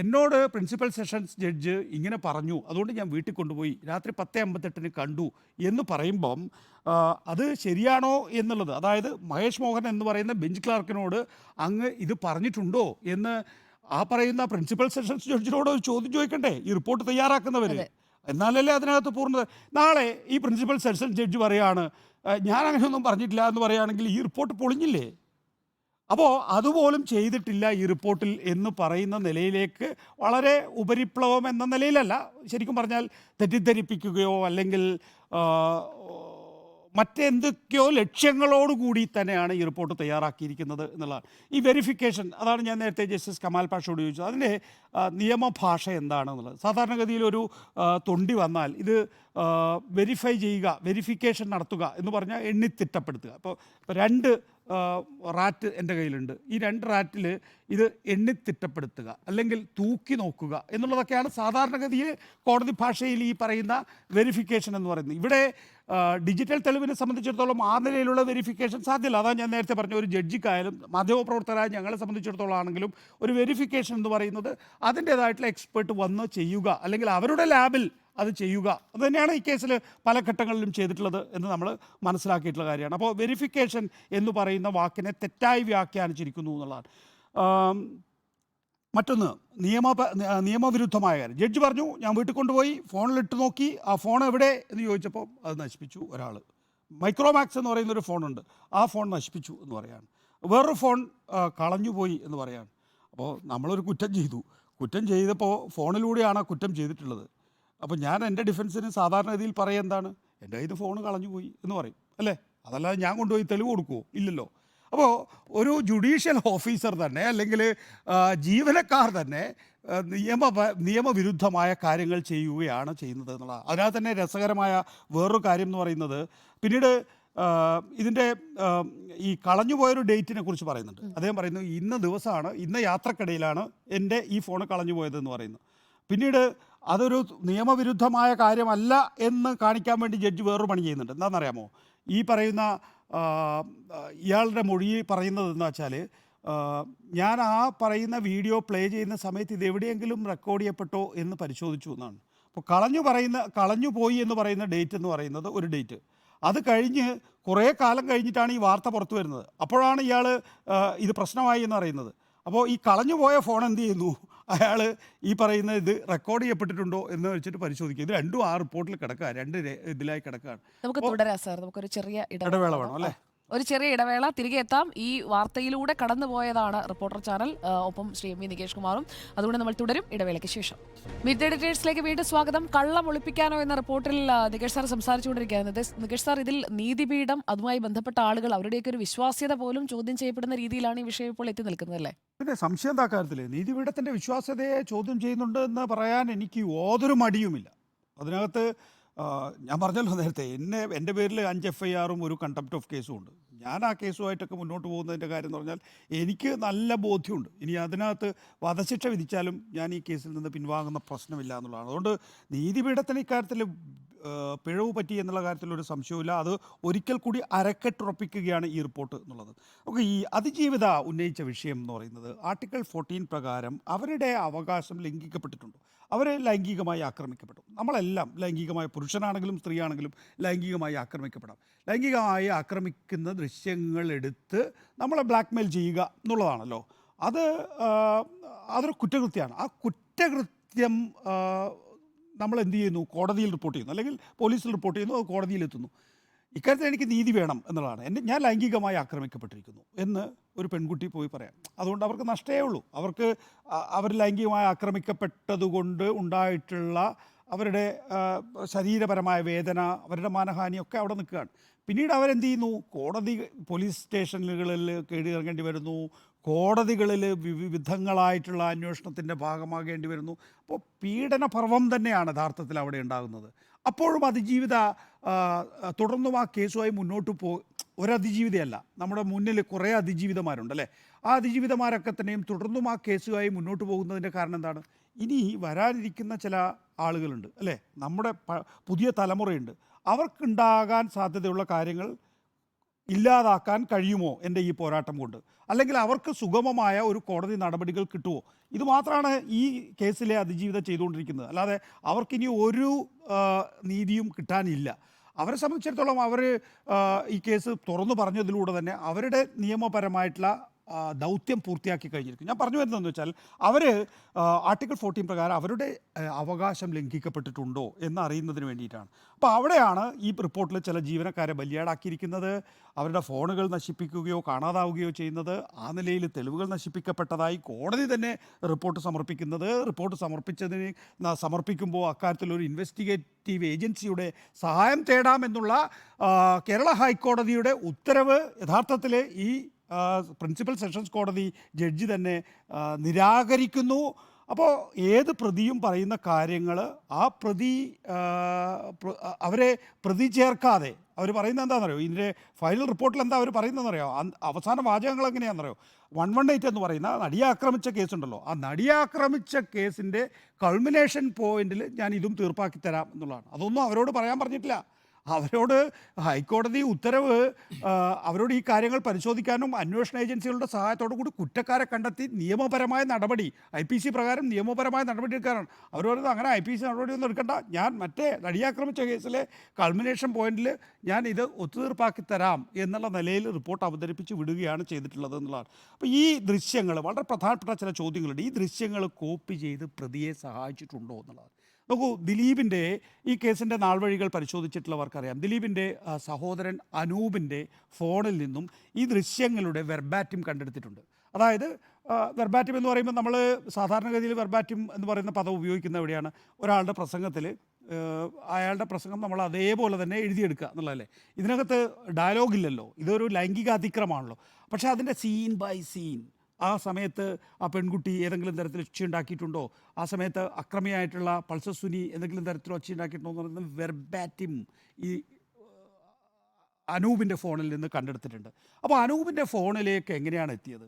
എന്നോട് പ്രിൻസിപ്പൽ സെഷൻസ് ജഡ്ജ് ഇങ്ങനെ പറഞ്ഞു, അതുകൊണ്ട് ഞാൻ വീട്ടിൽ കൊണ്ടുപോയി രാത്രി 10:58 കണ്ടു എന്ന് പറയുമ്പം അത് ശരിയാണോ എന്നുള്ളത്, അതായത് മഹേഷ് മോഹൻ എന്ന് പറയുന്ന ബെഞ്ച് ക്ലാർക്കിനോട് അങ്ങ് ഇത് പറഞ്ഞിട്ടുണ്ടോ എന്ന് ആ പറയുന്ന പ്രിൻസിപ്പൽ സെഷൻസ് ജഡ്ജിനോട് ചോദ്യം ചോദിക്കണ്ടേ ഈ റിപ്പോർട്ട് തയ്യാറാക്കുന്നവർ? എന്നാലല്ലേ അതിനകത്ത് പൂർണ്ണത. നാളെ ഈ പ്രിൻസിപ്പൽ സെഷൻസ് ജഡ്ജി പറയുകയാണ് ഞാൻ അങ്ങനെയൊന്നും പറഞ്ഞിട്ടില്ല എന്ന് പറയുകയാണെങ്കിൽ ഈ റിപ്പോർട്ട് പൊളിഞ്ഞില്ലേ? അപ്പോൾ അതുപോലും ചെയ്തിട്ടില്ല ഈ റിപ്പോർട്ടിൽ എന്ന് പറയുന്ന നിലയിലേക്ക് വളരെ ഉപരിപ്ലവം എന്ന നിലയിലല്ല, ശരിക്കും പറഞ്ഞാൽ തെറ്റിദ്ധരിപ്പിക്കുകയോ അല്ലെങ്കിൽ മറ്റെന്തൊക്കെയോ ലക്ഷ്യങ്ങളോടുകൂടി തന്നെയാണ് ഈ റിപ്പോർട്ട് തയ്യാറാക്കിയിരിക്കുന്നത് എന്നുള്ളതാണ്. ഈ വെരിഫിക്കേഷൻ, അതാണ് ഞാൻ നേരത്തെ ജസ്റ്റിസ് കമാൽ പാഷയോട് ചോദിച്ചത്, അതിൻ്റെ നിയമഭാഷ എന്താണെന്നുള്ളത്. സാധാരണഗതിയിൽ ഒരു തൊണ്ടി വന്നാൽ ഇത് വെരിഫൈ ചെയ്യുക, വെരിഫിക്കേഷൻ നടത്തുക എന്ന് പറഞ്ഞാൽ എണ്ണിത്തിട്ടപ്പെടുത്തുക. അപ്പോൾ 2 റാറ്റ് എൻ്റെ കയ്യിലുണ്ട്, ഈ 2 റാറ്റിൽ ഇത് എണ്ണിത്തിട്ടപ്പെടുത്തുക അല്ലെങ്കിൽ തൂക്കി നോക്കുക എന്നുള്ളതൊക്കെയാണ് സാധാരണഗതിയിൽ കോടതി ഭാഷയിൽ ഈ പറയുന്ന വെരിഫിക്കേഷൻ എന്ന് പറയുന്നത്. ഇവിടെ ഡിജിറ്റൽ തെളിവിനെ സംബന്ധിച്ചിടത്തോളം ആ നിലയിലുള്ള വെരിഫിക്കേഷൻ സാധ്യമല്ല. അതാണ് ഞാൻ നേരത്തെ പറഞ്ഞ ഒരു ജഡ്ജിക്കായാലും മാധ്യമപ്രവർത്തകരായ ഞങ്ങളെ സംബന്ധിച്ചിടത്തോളം ആണെങ്കിലും ഒരു വെരിഫിക്കേഷൻ എന്ന് പറയുന്നത് അതിൻ്റേതായിട്ടുള്ള എക്സ്പേർട്ട് വന്ന് ചെയ്യുക അല്ലെങ്കിൽ അവരുടെ ലാബിൽ അത് ചെയ്യുക. അത് തന്നെയാണ് ഈ കേസിൽ പല ഘട്ടങ്ങളിലും ചെയ്തിട്ടുള്ളത് എന്ന് നമ്മൾ മനസ്സിലാക്കിയിട്ടുള്ള കാര്യമാണ്. അപ്പോൾ വെരിഫിക്കേഷൻ എന്ന് പറയുന്ന വാക്കിനെ തെറ്റായി വ്യാഖ്യാനിച്ചിരിക്കുന്നു എന്നുള്ളതാണ്. മറ്റൊന്ന് നിയമവിരുദ്ധമായ കാര്യം. ജഡ്ജി പറഞ്ഞു, ഞാൻ വീട്ടിൽ കൊണ്ടുപോയി ഫോണിലിട്ട് നോക്കി, ആ ഫോൺ എവിടെ എന്ന് ചോദിച്ചപ്പോൾ അത് നശിപ്പിച്ചു ഒരാൾ. മൈക്രോമാക്സ് എന്ന് പറയുന്നൊരു ഫോണുണ്ട്, ആ ഫോൺ നശിപ്പിച്ചു എന്ന് പറയാണ്. വേറൊരു ഫോൺ കളഞ്ഞുപോയി എന്ന് പറയാണ്. അപ്പോൾ നമ്മളൊരു കുറ്റം ചെയ്തു, കുറ്റം ചെയ്തപ്പോൾ ഫോണിലൂടെയാണ് ആ കുറ്റം ചെയ്തിട്ടുള്ളത്. അപ്പോൾ ഞാൻ എൻ്റെ ഡിഫൻസിന് സാധാരണ രീതിയിൽ പറയുക എന്താണ്, എൻ്റെ കയ്യിൽ നിന്ന് ഫോൺ കളഞ്ഞു പോയി എന്ന് പറയും അല്ലേ, അതല്ലാതെ ഞാൻ കൊണ്ടുപോയി തെളിവ് കൊടുക്കുമോ? ഇല്ലല്ലോ. അപ്പോൾ ഒരു ജുഡീഷ്യൽ ഓഫീസർ തന്നെ അല്ലെങ്കിൽ ജീവനക്കാർ തന്നെ നിയമവിരുദ്ധമായ കാര്യങ്ങൾ ചെയ്യുകയാണ് ചെയ്യുന്നത് എന്നുള്ളത്. അതിനകത്ത് തന്നെ രസകരമായ വേറൊരു കാര്യം എന്ന് പറയുന്നത്, പിന്നീട് ഇതിൻ്റെ ഈ കളഞ്ഞുപോയൊരു ഡേറ്റിനെ കുറിച്ച് പറയുന്നുണ്ട്. അദ്ദേഹം പറയുന്നു, ഇന്ന ദിവസമാണ്, ഇന്ന യാത്രക്കിടയിലാണ് എൻ്റെ ഈ ഫോൺ കളഞ്ഞു പോയതെന്ന് പറയുന്നു. പിന്നീട് അതൊരു നിയമവിരുദ്ധമായ കാര്യമല്ല എന്ന് കാണിക്കാൻ വേണ്ടി ജഡ്ജി വേറൊരു പണി ചെയ്യുന്നുണ്ട്. എന്താണെന്നറിയാമോ? ഈ പറയുന്ന ഇയാളുടെ മൊഴി പറയുന്നത് എന്താ വെച്ചാൽ, ഞാൻ ആ പറയുന്ന വീഡിയോ പ്ലേ ചെയ്യുന്ന സമയത്ത് ഇതെവിടെയെങ്കിലും റെക്കോർഡ് ചെയ്യപ്പെട്ടോ എന്ന് പരിശോധിച്ചു എന്നാണ്. അപ്പോൾ കളഞ്ഞു പോയി എന്ന് പറയുന്ന ഡേറ്റ് എന്ന് പറയുന്നത് ഒരു ഡേറ്റ്, അത് കഴിഞ്ഞ് കുറേ കാലം കഴിഞ്ഞിട്ടാണ് ഈ വാർത്ത പുറത്തു വരുന്നത്. അപ്പോഴാണ് ഇയാൾ ഇത് പ്രശ്നമായി എന്ന് അറിയുന്നത്. അപ്പോൾ ഈ കളഞ്ഞുപോയ ഫോൺ എന്ത് ചെയ്യുന്നു, അയാൾ ഈ പറയുന്ന ഇത് റെക്കോർഡ് ചെയ്യപ്പെട്ടിട്ടുണ്ടോ എന്ന് വെച്ചിട്ട് പരിശോധിക്കുക. ഇത് രണ്ടും ആ റിപ്പോർട്ടിൽ കിടക്കുക, 2 ഇതിലായി കിടക്കുകയാണ്. നമുക്ക് തുടരാം സാർ, നമുക്കൊരു ചെറിയ ഇടവേള വേണം അല്ലേ? ഒരു ചെറിയ ഇടവേള, തിരികെ എത്താം. ഈ വാർത്തയിലൂടെ കടന്നുപോയതാണ് റിപ്പോർട്ടർ ചാനൽ, ഒപ്പം ശ്രീ എം വി നികേഷ് കുമാറും. അതുകൊണ്ട് നമ്മൾ തുടരും ഇടവേളയ്ക്ക് ശേഷം. മിഡ് എഡിറ്റേഴ്സിലേക്ക് വീണ്ടും സ്വാഗതം. കള്ളം ഒളിപ്പിക്കാനോ എന്ന റിപ്പോർട്ടിൽ നികേഷ് സാർ സംസാരിച്ചുകൊണ്ടിരിക്കുകയാണ്. നികേഷ് സാർ, ഇതിൽ നീതിപീഠം, അതുമായി ബന്ധപ്പെട്ട ആളുകൾ, അവരുടെയൊക്കെ ഒരു വിശ്വാസ്യത പോലും ചോദ്യം ചെയ്യപ്പെടുന്ന രീതിയിലാണ് ഈ വിഷയം ഇപ്പോൾ എത്തി നിൽക്കുന്നത് അല്ലേ? പിന്നെ സംശയം എന്താ കാര്യത്തിൽ, നീതിപീഠത്തിൻ്റെ വിശ്വാസ്യതയെ ചോദ്യം ചെയ്യുന്നുണ്ട് എന്ന് പറയാൻ എനിക്ക് യാതൊരു മടിയുമില്ല. അതിനകത്ത് ഞാൻ പറഞ്ഞല്ലോ നേരത്തെ, എൻ്റെ പേരിൽ 5 FIR-ഉം ഒരു കണ്ടംപ്റ്റ് ഓഫ് കേസും ഉണ്ട്. ഞാൻ ആ കേസുമായിട്ടൊക്കെ മുന്നോട്ട് പോകുന്നതിൻ്റെ കാര്യം എന്ന് പറഞ്ഞാൽ എനിക്ക് നല്ല ബോധ്യമുണ്ട്, ഇനി അതിനകത്ത് വധശിക്ഷ വിധിച്ചാലും ഞാൻ ഈ കേസിൽ നിന്ന് പിൻവാങ്ങുന്ന പ്രശ്നമില്ല എന്നുള്ളതാണ്. അതുകൊണ്ട് നീതിപീഠത്തിന് ഇക്കാര്യത്തിൽ പിഴവ് പറ്റി എന്നുള്ള കാര്യത്തിൽ ഒരു സംശയവുമില്ല. അത് ഒരിക്കൽ കൂടി അരക്കെട്ടുറപ്പിക്കുകയാണ് ഈ റിപ്പോർട്ട് എന്നുള്ളത്. നമുക്ക് ഈ അതിജീവിത ഉന്നയിച്ച വിഷയം എന്ന് പറയുന്നത് ആർട്ടിക്കിൾ 14 പ്രകാരം അവരുടെ അവകാശം ലംഘിക്കപ്പെട്ടിട്ടുണ്ട്. അവർ ലൈംഗികമായി ആക്രമിക്കപ്പെട്ടു. നമ്മളെല്ലാം ലൈംഗികമായി, പുരുഷനാണെങ്കിലും സ്ത്രീയാണെങ്കിലും ലൈംഗികമായി ആക്രമിക്കപ്പെടാം. ലൈംഗികമായി ആക്രമിക്കുന്ന ദൃശ്യങ്ങൾ എടുത്ത് നമ്മളെ ബ്ലാക്ക്മെയിൽ ചെയ്യുക എന്നുള്ളതാണല്ലോ. അതൊരു കുറ്റകൃത്യമാണ്. ആ കുറ്റകൃത്യം നമ്മൾ എന്ത് ചെയ്യുന്നു, കോടതിയിൽ റിപ്പോർട്ട് ചെയ്യുന്നു, അല്ലെങ്കിൽ പോലീസിൽ റിപ്പോർട്ട് ചെയ്യുന്നു, അത് കോടതിയിലെത്തുന്നു. ഇക്കാര്യത്തിൽ എനിക്ക് നീതി വേണം എന്നുള്ളതാണ്. ഞാൻ ലൈംഗികമായി ആക്രമിക്കപ്പെട്ടിരിക്കുന്നു എന്ന് ഒരു പെൺകുട്ടി പോയി പറയാം. അതുകൊണ്ട് അവർക്ക് നഷ്ടമേ ഉള്ളൂ. അവർ ലൈംഗികമായി ആക്രമിക്കപ്പെട്ടതുകൊണ്ട് ഉണ്ടായിട്ടുള്ള അവരുടെ ശരീരപരമായ വേദന, അവരുടെ മാനഹാനിയൊക്കെ അവിടെ നിൽക്കുകയാണ്. പിന്നീട് അവരെന്ത് ചെയ്യുന്നു, പോലീസ് സ്റ്റേഷനുകളിൽ കീഴിറങ്ങേണ്ടി വരുന്നു, കോടതികളിൽ വിവിധങ്ങളായിട്ടുള്ള അന്വേഷണത്തിൻ്റെ ഭാഗമാകേണ്ടി വരുന്നു. അപ്പോൾ പീഡനപർവം തന്നെയാണ് യഥാർത്ഥത്തിൽ അവിടെ ഉണ്ടാകുന്നത്. അപ്പോഴും അതിജീവിത തുടർന്നും ആ കേസുമായി മുന്നോട്ട് ഒരതിജീവിതയല്ല, നമ്മുടെ മുന്നിൽ കുറേ അതിജീവിതമാരുണ്ടല്ലേ. ആ അതിജീവിതമാരൊക്കെ തന്നെയും തുടർന്നും ആ കേസുമായി മുന്നോട്ട് പോകുന്നതിൻ്റെ കാരണം എന്താണ്, ഇനി വരാനിരിക്കുന്ന ചില ആളുകളുണ്ട് അല്ലേ, നമ്മുടെ പുതിയ തലമുറയുണ്ട്, അവർക്കുണ്ടാകാൻ സാധ്യതയുള്ള കാര്യങ്ങൾ ഇല്ലാതാക്കാൻ കഴിയുമോ എൻ്റെ ഈ പോരാട്ടം കൊണ്ട്, അല്ലെങ്കിൽ അവർക്ക് സുഗമമായ ഒരു കോടതി നടപടികൾ കിട്ടുമോ? ഇത് മാത്രമാണ് ഈ കേസിലെ അതിജീവിതം ചെയ്തുകൊണ്ടിരിക്കുന്നത്. അല്ലാതെ അവർക്കിനി ഒരു നീതിയും കിട്ടാനില്ല. അവരെ സംബന്ധിച്ചിടത്തോളം അവർ ഈ കേസ് തുറന്നു പറഞ്ഞതിലൂടെ തന്നെ അവരുടെ നിയമപരമായിട്ടുള്ള ദൗത്യം പൂർത്തിയാക്കി കഴിഞ്ഞിരിക്കും. ഞാൻ പറഞ്ഞു വരുന്നതെന്ന് വെച്ചാൽ, അവർ ആർട്ടിക്കിൾ 14 പ്രകാരം അവരുടെ അവകാശം ലംഘിക്കപ്പെട്ടിട്ടുണ്ടോ എന്ന് അറിയുന്നതിന് വേണ്ടിയിട്ടാണ്. അപ്പോൾ അവിടെയാണ് ഈ റിപ്പോർട്ടിൽ ചില ജീവനക്കാരെ ബലിയാടാക്കിയിരിക്കുന്നത്, അവരുടെ ഫോണുകൾ നശിപ്പിക്കുകയോ കാണാതാവുകയോ ചെയ്യുന്നത്, ആ നിലയിൽ തെളിവുകൾ നശിപ്പിക്കപ്പെട്ടതായി കോടതി തന്നെ റിപ്പോർട്ട് സമർപ്പിക്കുന്നത്. റിപ്പോർട്ട് സമർപ്പിക്കുമ്പോൾ അക്കാര്യത്തിലൊരു ഇൻവെസ്റ്റിഗേറ്റീവ് ഏജൻസിയുടെ സഹായം തേടാമെന്നുള്ള കേരള ഹൈക്കോടതിയുടെ ഉത്തരവ് യഥാർത്ഥത്തിൽ ഈ പ്രിൻസിപ്പൽ സെഷൻസ് കോടതി ജഡ്ജി തന്നെ നിരാകരിക്കുന്നു. അപ്പോൾ ഏത് പ്രതിയും പറയുന്ന കാര്യങ്ങൾ ആ പ്രതി അവരെ പ്രതി ചേർക്കാതെ അവർ പറയുന്നത് എന്താണെന്നറിയോ? ഇതിൻ്റെ ഫൈനൽ റിപ്പോർട്ടിൽ എന്താ അവർ പറയുന്നതെന്നറിയോ? അവസാന വാചകങ്ങൾ എങ്ങനെയാണെന്നറിയോ? 118 എന്ന് പറയുന്ന നടിയെ ആക്രമിച്ച കേസുണ്ടല്ലോ, ആ നടിയെ ആക്രമിച്ച കേസിൻ്റെ കൾമിനേഷൻ പോയിന്റിൽ ഞാൻ ഇതും തീർപ്പാക്കി തരാം എന്നുള്ളതാണ്. അതൊന്നും അവരോട് പറയാൻ പറഞ്ഞിട്ടില്ല. അവരോട് ഹൈക്കോടതി ഉത്തരവ് അവരോട് ഈ കാര്യങ്ങൾ പരിശോധിക്കാനും അന്വേഷണ ഏജൻസികളുടെ സഹായത്തോടു കൂടി കുറ്റക്കാരെ കണ്ടെത്തി നിയമപരമായ നടപടി IPC പ്രകാരം നിയമപരമായ നടപടി എടുക്കാനാണ്. അവർ പറയുന്നത് അങ്ങനെ IPC നടപടിയൊന്നും എടുക്കണ്ട, ഞാൻ മറ്റേ നടിയാക്രമിച്ച കേസിലെ കൾമിനേഷൻ പോയിന്റിൽ ഞാൻ ഇത് ഒത്തുതീർപ്പാക്കി തരാം എന്നുള്ള നിലയിൽ റിപ്പോർട്ട് അവതരിപ്പിച്ച് വിടുകയാണ് ചെയ്തിട്ടുള്ളത് എന്നുള്ളതാണ്. അപ്പോൾ ഈ ദൃശ്യങ്ങൾ വളരെ പ്രധാനപ്പെട്ട ചില ചോദ്യങ്ങളുണ്ട്. ഈ ദൃശ്യങ്ങൾ കോപ്പി ചെയ്ത് പ്രതിയെ സഹായിച്ചിട്ടുണ്ടോ എന്നുള്ളത്. നോക്കൂ, ദിലീപിൻ്റെ ഈ കേസിൻ്റെ നാൾവഴികൾ പരിശോധിച്ചിട്ടുള്ളവർക്കറിയാം. ദിലീപിൻ്റെ സഹോദരൻ അനൂപിൻ്റെ ഫോണിൽ നിന്നും ഈ ദൃശ്യങ്ങളുടെ വെർബാറ്റിം കണ്ടെടുത്തിട്ടുണ്ട്. അതായത് വെർബാറ്റിം എന്ന് പറയുമ്പോൾ നമ്മൾ സാധാരണഗതിയിൽ വെർബാറ്റിം എന്ന് പറയുന്ന പദം ഉപയോഗിക്കുന്ന എവിടെയാണ്? ഒരാളുടെ പ്രസംഗത്തിൽ അയാളുടെ പ്രസംഗം നമ്മൾ അതേപോലെ തന്നെ എഴുതിയെടുക്കുക എന്നുള്ളതല്ലേ. ഇതിനകത്ത് ഡയലോഗില്ലല്ലോ, ഇതൊരു ലൈംഗിക അതിക്രമമാണല്ലോ. പക്ഷേ അതിൻ്റെ സീൻ ബൈ സീൻ, ആ സമയത്ത് ആ പെൺകുട്ടി ഏതെങ്കിലും തരത്തിൽ ഒച്ചയുണ്ടാക്കിയിട്ടുണ്ടോ, ആ സമയത്ത് അക്രമിയായിട്ടുള്ള പൾസർ സുനി എന്തെങ്കിലും തരത്തിൽ ഒച്ചയുണ്ടാക്കിയിട്ടുണ്ടോ എന്ന് പറയുന്നത് വെർബാറ്റിം ഈ അനൂപിൻ്റെ ഫോണിൽ നിന്ന് കണ്ടെടുത്തിട്ടുണ്ട്. അപ്പോൾ അനൂപിൻ്റെ ഫോണിലേക്ക് എങ്ങനെയാണ് എത്തിയത്?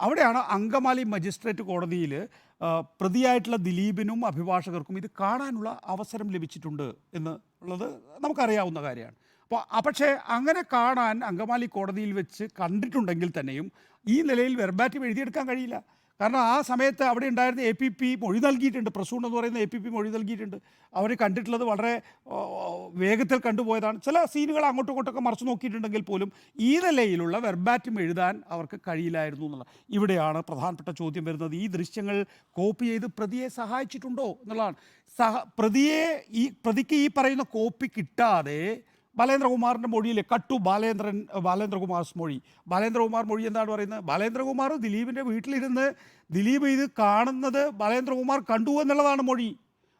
അവിടെയാണ് അങ്കമാലി മജിസ്ട്രേറ്റ് കോടതിയിൽ പ്രതിയായിട്ടുള്ള ദിലീപിനും അഭിഭാഷകർക്കും ഇത് കാണാനുള്ള അവസരം ലഭിച്ചിട്ടുണ്ട് എന്നുള്ളത് നമുക്കറിയാവുന്ന കാര്യമാണ്. പക്ഷേ അങ്ങനെ കാണാൻ അങ്കമാലി കോടതിയിൽ വെച്ച് കണ്ടിട്ടുണ്ടെങ്കിൽ തന്നെയും ഈ നിലയിൽ വെർബാറ്റിം എഴുതിയെടുക്കാൻ കഴിയില്ല. കാരണം ആ സമയത്ത് അവിടെ ഉണ്ടായിരുന്ന APP മൊഴി നൽകിയിട്ടുണ്ട്. പ്രസൂൺ എന്ന് പറയുന്ന APP മൊഴി നൽകിയിട്ടുണ്ട്. അവർ കണ്ടിട്ടുള്ളത് വളരെ വേഗത്തിൽ കണ്ടുപോയതാണ്. ചില സീനുകൾ അങ്ങോട്ടും ഇങ്ങോട്ടൊക്കെ മറച്ചു നോക്കിയിട്ടുണ്ടെങ്കിൽ പോലും ഈ നിലയിലുള്ള വെർബാറ്റിം എഴുതാൻ അവർക്ക് കഴിയില്ലായിരുന്നു എന്നുള്ള ഇവിടെയാണ് പ്രധാനപ്പെട്ട ചോദ്യം വരുന്നത്. ഈ ദൃശ്യങ്ങൾ കോപ്പി ചെയ്ത് പ്രതിയെ സഹായിച്ചിട്ടുണ്ടോ എന്നുള്ളതാണ്. പ്രതിക്ക് ഈ പറയുന്ന കോപ്പി കിട്ടാതെ ബാലേന്ദ്രകുമാറിൻ്റെ മൊഴിയിലെ ബാലേന്ദ്രകുമാർ മൊഴി എന്താണ് പറയുന്നത്? ബാലേന്ദ്രകുമാർ ദിലീപിൻ്റെ വീട്ടിലിരുന്ന് ദിലീപ് ഇത് കാണുന്നത് ബാലേന്ദ്രകുമാർ കണ്ടു എന്നുള്ളതാണ് മൊഴി.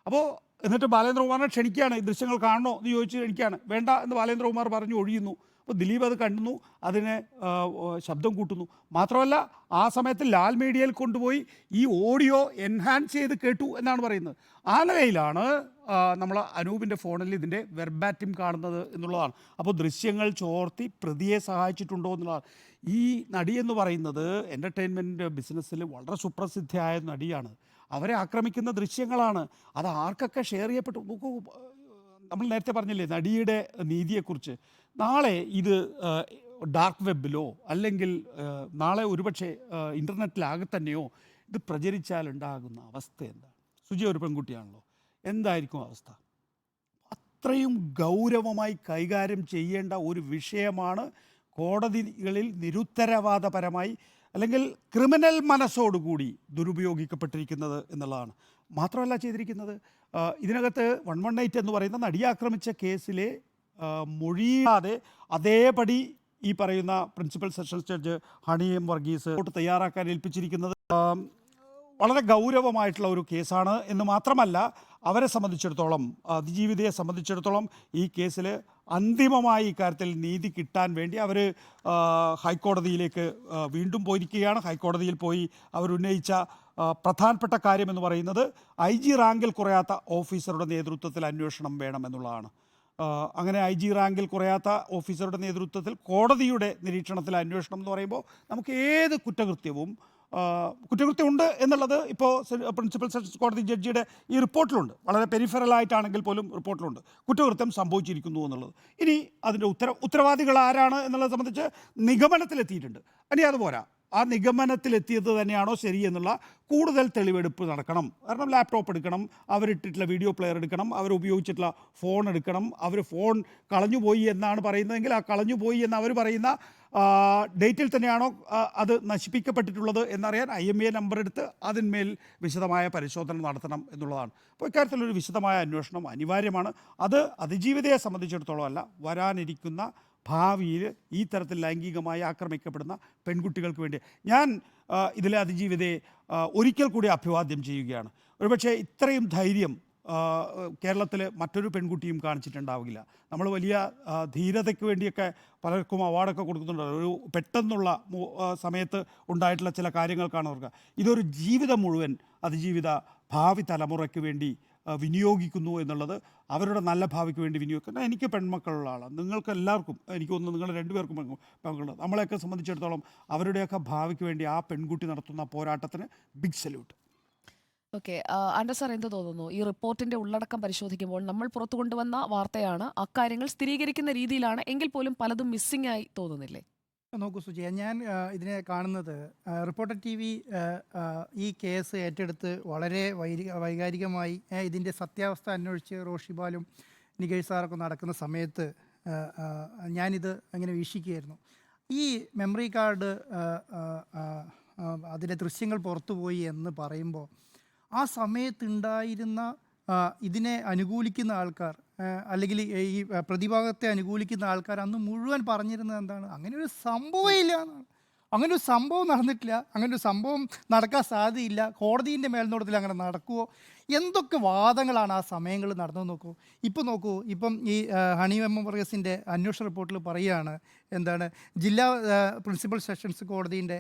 അപ്പോൾ എന്നിട്ട് ബാലേന്ദ്രകുമാറിനെ ക്ഷണിക്കുകയാണ്, ഈ ദൃശ്യങ്ങൾ കാണണോ എന്ന് ചോദിച്ച് ക്ഷണിക്കുകയാണ്. വേണ്ട എന്ന് ബാലേന്ദ്രകുമാർ പറഞ്ഞു ഒഴിയുന്നു. അപ്പോൾ ദിലീപ് അത് കണ്ടുന്നു, അതിന് ശബ്ദം കൂട്ടുന്നു. മാത്രമല്ല ആ സമയത്ത് ലാൽ മീഡിയയിൽ കൊണ്ടുപോയി ഈ ഓഡിയോ എൻഹാൻസ് ചെയ്ത് കേട്ടു എന്നാണ് പറയുന്നത്. ആ നിലയിലാണ് നമ്മൾ അനൂപിൻ്റെ ഫോണിൽ ഇതിൻ്റെ വെർബാറ്റിം കാണുന്നത് എന്നുള്ളതാണ്. അപ്പോൾ ദൃശ്യങ്ങൾ ചോർത്തി പ്രതിയെ സഹായിച്ചിട്ടുണ്ടോ എന്നുള്ളതാണ്. ഈ നടി എന്ന് പറയുന്നത് എൻ്റർടൈൻമെൻറ്റ് ബിസിനസ്സിൽ വളരെ സുപ്രസിദ്ധയായ നടിയാണ്. അവരെ ആക്രമിക്കുന്ന ദൃശ്യങ്ങളാണ്. അത് ആർക്കൊക്കെ ഷെയർ ചെയ്യപ്പെട്ടു. നോക്കൂ, നമ്മൾ നേരത്തെ പറഞ്ഞില്ലേ നടിയുടെ നീതിയെക്കുറിച്ച്. നാളെ ഇത് ഡാർക്ക് വെബിലോ അല്ലെങ്കിൽ നാളെ ഒരുപക്ഷെ ഇൻ്റർനെറ്റിലാകെ തന്നെയോ ഇത് പ്രചരിച്ചാലുണ്ടാകുന്ന അവസ്ഥ എന്താണ്? സുജി ഒരു പെൺകുട്ടിയാണല്ലോ, എന്തായിരിക്കും അവസ്ഥ? അത്രയും ഗൗരവമായി കൈകാര്യം ചെയ്യേണ്ട ഒരു വിഷയമാണ് കോടതികളിൽ നിരുത്തരവാദപരമായി അല്ലെങ്കിൽ ക്രിമിനൽ മനസ്സോടുകൂടി ദുരുപയോഗിക്കപ്പെട്ടിരിക്കുന്നത് എന്നുള്ളതാണ്. മാത്രമല്ല ചെയ്തിരിക്കുന്നത്, ഇതിനകത്ത് 118 എന്ന് പറയുന്ന നടിയെ ആക്രമിച്ച കേസിലെ മൊഴിയാതെ അതേപടി ഈ പറയുന്ന principal sessions judge honey M Varghese തയ്യാറാക്കാൻ ഏൽപ്പിച്ചിരിക്കുന്നത് വളരെ ഗൗരവമായിട്ടുള്ള ഒരു കേസാണ് എന്ന് മാത്രമല്ല, അവരെ സംബന്ധിച്ചിടത്തോളം, അതിജീവിതയെ സംബന്ധിച്ചിടത്തോളം ഈ കേസിൽ അന്തിമമായി ഇക്കാര്യത്തിൽ നീതി കിട്ടാൻ വേണ്ടി അവർ ഹൈക്കോടതിയിലേക്ക് വീണ്ടും പോയിരിക്കുകയാണ്. ഹൈക്കോടതിയിൽ പോയി അവരുന്നയിച്ച പ്രധാനപ്പെട്ട കാര്യമെന്ന് പറയുന്നത് IG റാങ്കിൽ കുറയാത്ത ഓഫീസറുടെ നേതൃത്വത്തിൽ അന്വേഷണം വേണമെന്നുള്ളതാണ്. അങ്ങനെ IG റാങ്കിൽ കുറയാത്ത ഓഫീസറുടെ നേതൃത്വത്തിൽ കോടതിയുടെ നിരീക്ഷണത്തിൽ അന്വേഷണം എന്ന് പറയുമ്പോൾ നമുക്ക് ഏത് കുറ്റകൃത്യമുണ്ട് എന്നുള്ളത് ഇപ്പോൾ പ്രിൻസിപ്പൽ സെഷൻസ് കോടതി ജഡ്ജിയുടെ ഈ റിപ്പോർട്ടിലുണ്ട്. വളരെ പെരിഫറലായിട്ടാണെങ്കിൽ പോലും റിപ്പോർട്ടിലുണ്ട് കുറ്റകൃത്യം സംഭവിച്ചിരിക്കുന്നു എന്നുള്ളത്. ഇനി അതിൻ്റെ ഉത്തരവാദികൾ ആരാണ് എന്നുള്ളത് സംബന്ധിച്ച് നിഗമനത്തിലെത്തിയിട്ടുണ്ട്. ഇനി അതുപോരാ, ആ നിഗമനത്തിലെത്തിയത് തന്നെയാണോ ശരി എന്നുള്ള കൂടുതൽ തെളിവെടുപ്പ് നടക്കണം. കാരണം ലാപ്ടോപ്പ് എടുക്കണം, അവരിട്ടിട്ടുള്ള വീഡിയോ പ്ലെയർ എടുക്കണം, അവരുപയോഗിച്ചിട്ടുള്ള ഫോൺ എടുക്കണം. അവർ ഫോൺ കളഞ്ഞുപോയി എന്നാണ് പറയുന്നതെങ്കിൽ ആ കളഞ്ഞുപോയി എന്ന് അവർ പറയുന്ന ഡേറ്റിൽ തന്നെയാണോ അത് നശിപ്പിക്കപ്പെട്ടിട്ടുള്ളത് എന്നറിയാൻ IMEI നമ്പർ എടുത്ത് അതിന്മേൽ വിശദമായ പരിശോധന നടത്തണം എന്നുള്ളതാണ്. അപ്പോൾ ഇക്കാര്യത്തിലൊരു വിശദമായ അന്വേഷണം അനിവാര്യമാണ്. അത് അതിജീവിതയെ സംബന്ധിച്ചിടത്തോളം അല്ല, വരാനിരിക്കുന്ന ഭാവിയിൽ ഈ തരത്തിൽ ലൈംഗികമായി ആക്രമിക്കപ്പെടുന്ന പെൺകുട്ടികൾക്ക് വേണ്ടി ഞാൻ ഇതിലെ അതിജീവിതയെ ഒരിക്കൽ കൂടി അഭിവാദ്യം ചെയ്യുകയാണ്. ഒരുപക്ഷെ ഇത്രയും ധൈര്യം കേരളത്തിൽ മറ്റൊരു പെൺകുട്ടിയും കാണിച്ചിട്ടുണ്ടാവില്ല. നമ്മൾ വലിയ ധീരതയ്ക്ക് വേണ്ടിയൊക്കെ പലർക്കും അവാർഡൊക്കെ കൊടുക്കുന്നുണ്ട്. ഒരു പെട്ടെന്നുള്ള സമയത്ത് ഉണ്ടായിട്ടുള്ള ചില കാര്യങ്ങൾക്കാണ് അവർക്ക്. ഇതൊരു ജീവിതം മുഴുവൻ അതിജീവിത ഭാവി തലമുറയ്ക്ക് വേണ്ടി വിനിയോഗിക്കുന്നു എന്നുള്ളത്, അവരുടെ നല്ല ഭാവിക്ക് വേണ്ടി വിനിയോഗിക്കുന്നത്. എനിക്ക് പെൺമക്കളുള്ള ആളാണ്, നിങ്ങൾക്ക് എല്ലാവർക്കും, എനിക്ക് തോന്നുന്നു നിങ്ങൾ രണ്ടുപേർക്കും പെൺമക്കളുണ്ട്. നമ്മളെയൊക്കെ സംബന്ധിച്ചിടത്തോളം അവരുടെയൊക്കെ ഭാവിക്ക് വേണ്ടി ആ പെൺകുട്ടി നടത്തുന്ന പോരാട്ടത്തിന് big salute. Okay, Andrews sir എന്ത് തോന്നുന്നു? ഈ റിപ്പോർട്ടിന്റെ ഉള്ളടക്കം പരിശോധിക്കുമ്പോൾ നമ്മൾ പുറത്തു കൊണ്ടുവന്ന വാർത്തയാണ്, അക്കാര്യങ്ങൾ സ്ഥിരീകരിക്കുന്ന രീതിയിലാണ്, എങ്കിൽ പോലും പലതും മിസ്സിംഗ് ആയി തോന്നുന്നില്ലേ? നോക്കൂ സുജയ, ഞാൻ ഇതിനെ കാണുന്നത് റിപ്പോർട്ടർ ടി വി ഈ കേസ് ഏറ്റെടുത്ത് വളരെ വൈകാരികമായി ഇതിൻ്റെ സത്യാവസ്ഥ അന്വേഷിച്ച് റോഷിബാലും നികേഷ് സാറൊക്കെ നടക്കുന്ന സമയത്ത് ഞാനിത് അങ്ങനെ വീക്ഷിക്കുകയായിരുന്നു. ഈ മെമ്മറി കാർഡ് അതിലെ ദൃശ്യങ്ങൾ പുറത്തുപോയി എന്ന് പറയുമ്പോൾ ആ സമയത്തുണ്ടായിരുന്ന ഇതിനെ അനുകൂലിക്കുന്ന ആൾക്കാർ, അല്ലെങ്കിൽ ഈ പ്രതിഭാഗത്തെ അനുകൂലിക്കുന്ന ആൾക്കാർ അന്ന് മുഴുവൻ പറഞ്ഞിരുന്നത് എന്താണ്? അങ്ങനെ ഒരു സംഭവം ഇല്ല എന്നാണ്. അങ്ങനെ ഒരു സംഭവം നടന്നിട്ടില്ല, അങ്ങനെ ഒരു സംഭവം നടക്കാൻ സാധ്യതയില്ല, കോടതിൻ്റെ മേൽനോട്ടത്തിൽ അങ്ങനെ നടക്കുമോ, എന്തൊക്കെ വാദങ്ങളാണ് ആ സമയങ്ങളിൽ നടന്നു. നോക്കൂ, ഇപ്പം ഈ ഹണി മെമ്മോറിയസിൻ്റെ അന്വേഷണ റിപ്പോർട്ടിൽ പറയുകയാണ് എന്താണ്, ജില്ലാ പ്രിൻസിപ്പൽ സെഷൻസ് കോടതിൻ്റെ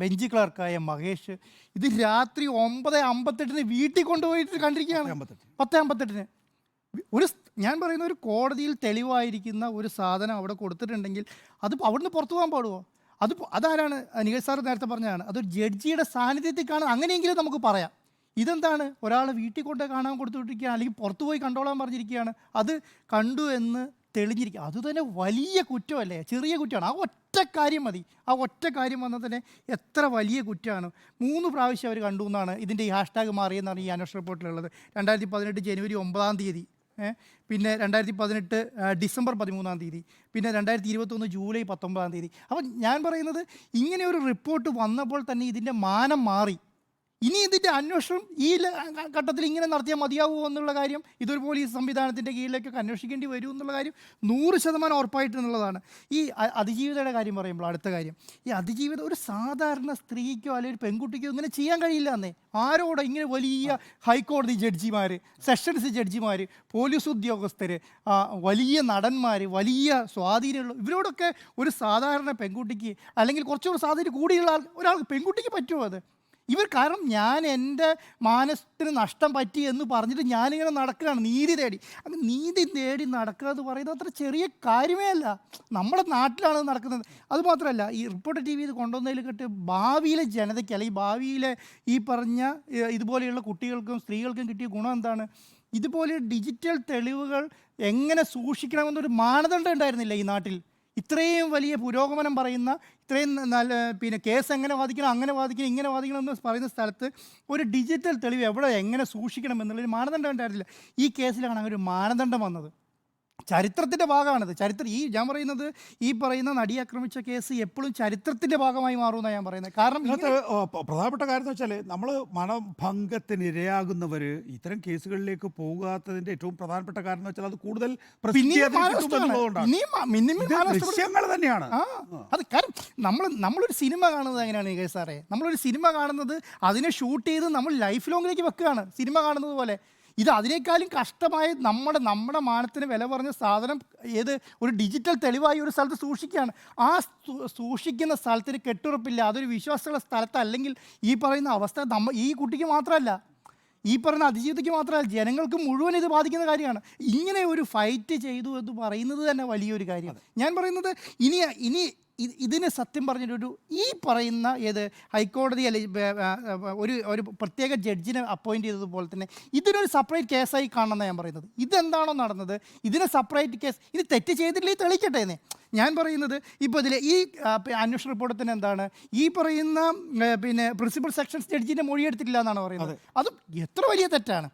ബെഞ്ച് ക്ലർക്കായ മഹേഷ് ഇത് രാത്രി 9:58 വീട്ടിൽ കൊണ്ടുപോയിട്ട് കണ്ടിരിക്കുകയാണ്. 10:58 ഞാൻ പറയുന്ന ഒരു കോടതിയിൽ തെളിവായിരിക്കുന്ന ഒരു സാധനം അവിടെ കൊടുത്തിട്ടുണ്ടെങ്കിൽ അത് അവിടുന്ന് പുറത്തു പോകാൻ പാടുമോ? അതാരാണ് നികേഷ് സാർ നേരത്തെ പറഞ്ഞതാണ്, അതൊരു ജഡ്ജിയുടെ സാന്നിധ്യത്തിൽ കാണാൻ, അങ്ങനെയെങ്കിലും നമുക്ക് പറയാം. ഇതെന്താണ്, ഒരാളെ വീട്ടിൽ കൊണ്ട് കാണാൻ കൊടുത്തുകൊണ്ടിരിക്കുകയാണ്, അല്ലെങ്കിൽ പുറത്തു പോയി കണ്ടോളാൻ പറഞ്ഞിരിക്കുകയാണ്, അത് കണ്ടു എന്ന് തെളിഞ്ഞിരിക്കുക. അതുതന്നെ വലിയ കുറ്റമല്ലേ? ചെറിയ കുറ്റമാണ്. ആ ഒറ്റ കാര്യം മതി. ആ ഒറ്റ കാര്യം വന്നാൽ തന്നെ എത്ര വലിയ കുറ്റമാണ്. 3 പ്രാവശ്യം അവർ കണ്ടു എന്നാണ് ഇതിൻ്റെ ഈ ഹാഷ്ടാഗ് മാറിയെന്നാണ് ഈ അന്വേഷണ റിപ്പോർട്ടിലുള്ളത്. 2018 ജനുവരി 9 പിന്നെ 2018 ഡിസംബർ 13, പിന്നെ 2021 ജൂലൈ 19. അപ്പം ഞാൻ പറയുന്നത്, ഇങ്ങനെ ഒരു റിപ്പോർട്ട് വന്നപ്പോൾ തന്നെ ഇതിൻ്റെ മാനം മാറി. ഇനി ഇതിൻ്റെ അന്വേഷണം ഈ ഘട്ടത്തിൽ ഇങ്ങനെ നടത്തിയാൽ മതിയാവുമോ എന്നുള്ള കാര്യം, ഇതൊരു പോലീസ് സംവിധാനത്തിൻ്റെ കീഴിലേക്കൊക്കെ അന്വേഷിക്കേണ്ടി വരും എന്നുള്ള കാര്യം 100% ഉറപ്പായിട്ടുള്ളതാണ്. ഈ അതിജീവിതയുടെ കാര്യം പറയുമ്പോൾ അടുത്ത കാര്യം, ഈ അതിജീവിത ഒരു സാധാരണ സ്ത്രീക്കോ അല്ലെങ്കിൽ ഒരു പെൺകുട്ടിക്കോ ഇങ്ങനെ ചെയ്യാൻ കഴിയില്ല എന്നേ. ആരോടെ ഇങ്ങനെ വലിയ ഹൈക്കോടതി ജഡ്ജിമാർ, സെഷൻസ് ജഡ്ജിമാർ, പോലീസ് ഉദ്യോഗസ്ഥർ, വലിയ നടന്മാർ, വലിയ സ്വാധീനമുള്ള ഇവരോടൊക്കെ ഒരു സാധാരണ പെൺകുട്ടിക്ക്, അല്ലെങ്കിൽ കുറച്ചുകൂടി സ്വാധീനം കൂടിയുള്ള ഒരാൾക്ക് പെൺകുട്ടിക്ക് പറ്റുമോ അത്? കാരണം ഞാൻ എൻ്റെ മാനസത്തിന് നഷ്ടം പറ്റി എന്ന് പറഞ്ഞിട്ട് ഞാനിങ്ങനെ നടക്കുകയാണ് നീതി തേടി. അപ്പം നീതി തേടി നടക്കുക എന്ന് പറയുന്നത് അത്ര ചെറിയ കാര്യമേ അല്ല. നമ്മുടെ നാട്ടിലാണ് നടക്കുന്നത്. അതുമാത്രമല്ല, ഈ റിപ്പോർട്ടർ ടി വി ഇത് കൊണ്ടുവന്നതിൽ കെട്ട് ഭാവിയിലെ ജനതയ്ക്ക്, അല്ലെങ്കിൽ ഭാവിയിലെ ഈ പറഞ്ഞ ഇതുപോലെയുള്ള കുട്ടികൾക്കും സ്ത്രീകൾക്കും കിട്ടിയ ഗുണം എന്താണ്? ഇതുപോലെ ഡിജിറ്റൽ തെളിവുകൾ എങ്ങനെ സൂക്ഷിക്കണമെന്നൊരു മാനദണ്ഡം ഉണ്ടായിരുന്നില്ല ഈ നാട്ടിൽ. ഇത്രയും വലിയ പുരോഗമനം പറയുന്ന, ഇത്രയും നല്ല കേസ് എങ്ങനെ വാദിക്കണം, അങ്ങനെ വാദിക്കണം, ഇങ്ങനെ വാദിക്കണം എന്ന് പറയുന്ന സ്ഥലത്ത് ഒരു ഡിജിറ്റൽ തെളിവ് എങ്ങനെ സൂക്ഷിക്കണം എന്നുള്ളൊരു മാനദണ്ഡം ഉണ്ടായിരുന്നില്ല. ഈ കേസിലാണ് അങ്ങനെ ഒരു മാനദണ്ഡം വന്നത്. ചരിത്രത്തിൻ്റെ ഭാഗമാണിത്. ഞാൻ പറയുന്നത്, ഈ പറയുന്ന നടിയെ ആക്രമിച്ച കേസ് എപ്പോഴും ചരിത്രത്തിൻ്റെ ഭാഗമായി മാറുമെന്നാണ് ഞാൻ പറയുന്നത്. കാരണം ഇതിനകത്ത് പ്രധാനപ്പെട്ട കാര്യം എന്ന് വെച്ചാൽ, നമ്മൾ മനഭംഗത്തിന് ഇരയാകുന്നവർ ഇത്തരം കേസുകളിലേക്ക് പോകാത്തതിൻ്റെ ഏറ്റവും പ്രധാനപ്പെട്ട കാരണം എന്ന് വെച്ചാൽ അത് കൂടുതൽ ദൃശ്യങ്ങൾ തന്നെയാണ്. അത് കാരണം നമ്മളൊരു സിനിമ കാണുന്നത് എങ്ങനെയാണ് നികേഷ് സാറേ? നമ്മളൊരു സിനിമ കാണുന്നത് അതിനെ ഷൂട്ട് ചെയ്ത് നമ്മൾ ലൈഫ് ലോങ്ങിലേക്ക് വെക്കുകയാണ്, സിനിമ കാണുന്നത് പോലെ. ഇത് അതിനേക്കാളും കഷ്ടമായ നമ്മുടെ മാനത്തിന് വില പറഞ്ഞ സാധനം ഒരു ഡിജിറ്റൽ തെളിവായി ഒരു സ്ഥലത്ത് സൂക്ഷിക്കുകയാണ്. ആ സൂക്ഷിക്കുന്ന സ്ഥലത്തിന് കെട്ടുറപ്പില്ല, അതൊരു വിശ്വാസമുള്ള സ്ഥലത്തല്ലെങ്കിൽ ഈ പറയുന്ന അവസ്ഥ ഈ കുട്ടിക്ക് മാത്രമല്ല, ഈ പറയുന്ന അതിജീവിതയ്ക്ക് മാത്രമല്ല, ജനങ്ങൾക്ക് മുഴുവൻ ഇത് ബാധിക്കുന്ന കാര്യമാണ്. ഇങ്ങനെ ഒരു ഫൈറ്റ് ചെയ്തു എന്ന് പറയുന്നത് തന്നെ വലിയൊരു കാര്യമാണ്. ഞാൻ പറയുന്നത് ഇനി ഇതിന് സത്യം പറഞ്ഞിട്ടൊരു ഈ പറയുന്ന ഹൈക്കോടതി ഒരു പ്രത്യേക ജഡ്ജിനെ അപ്പോയിൻറ്റ് ചെയ്തതുപോലെ തന്നെ ഇതിനൊരു സെപ്പറേറ്റ് കേസായി കാണണമെന്നാണ് ഞാൻ പറയുന്നത്. ഇതെന്താണോ നടന്നത്, ഇതിനെ സെപ്പറേറ്റ് കേസ്, ഇത് തെറ്റ് ചെയ്തിട്ടില്ലെങ്കിൽ തെളിയിക്കട്ടെ എന്നേ ഞാൻ പറയുന്നത്. ഇപ്പോൾ ഇതിൽ ഈ അന്വേഷണ റിപ്പോർട്ടിൽ തന്നെ എന്താണ് ഈ പറയുന്ന പ്രിൻസിപ്പൽ സെക്ഷൻസ് ജഡ്ജിൻ്റെ മൊഴിയെടുത്തിട്ടില്ല എന്നാണ് പറയുന്നത്. അത് എത്ര വലിയ തെറ്റാണ്.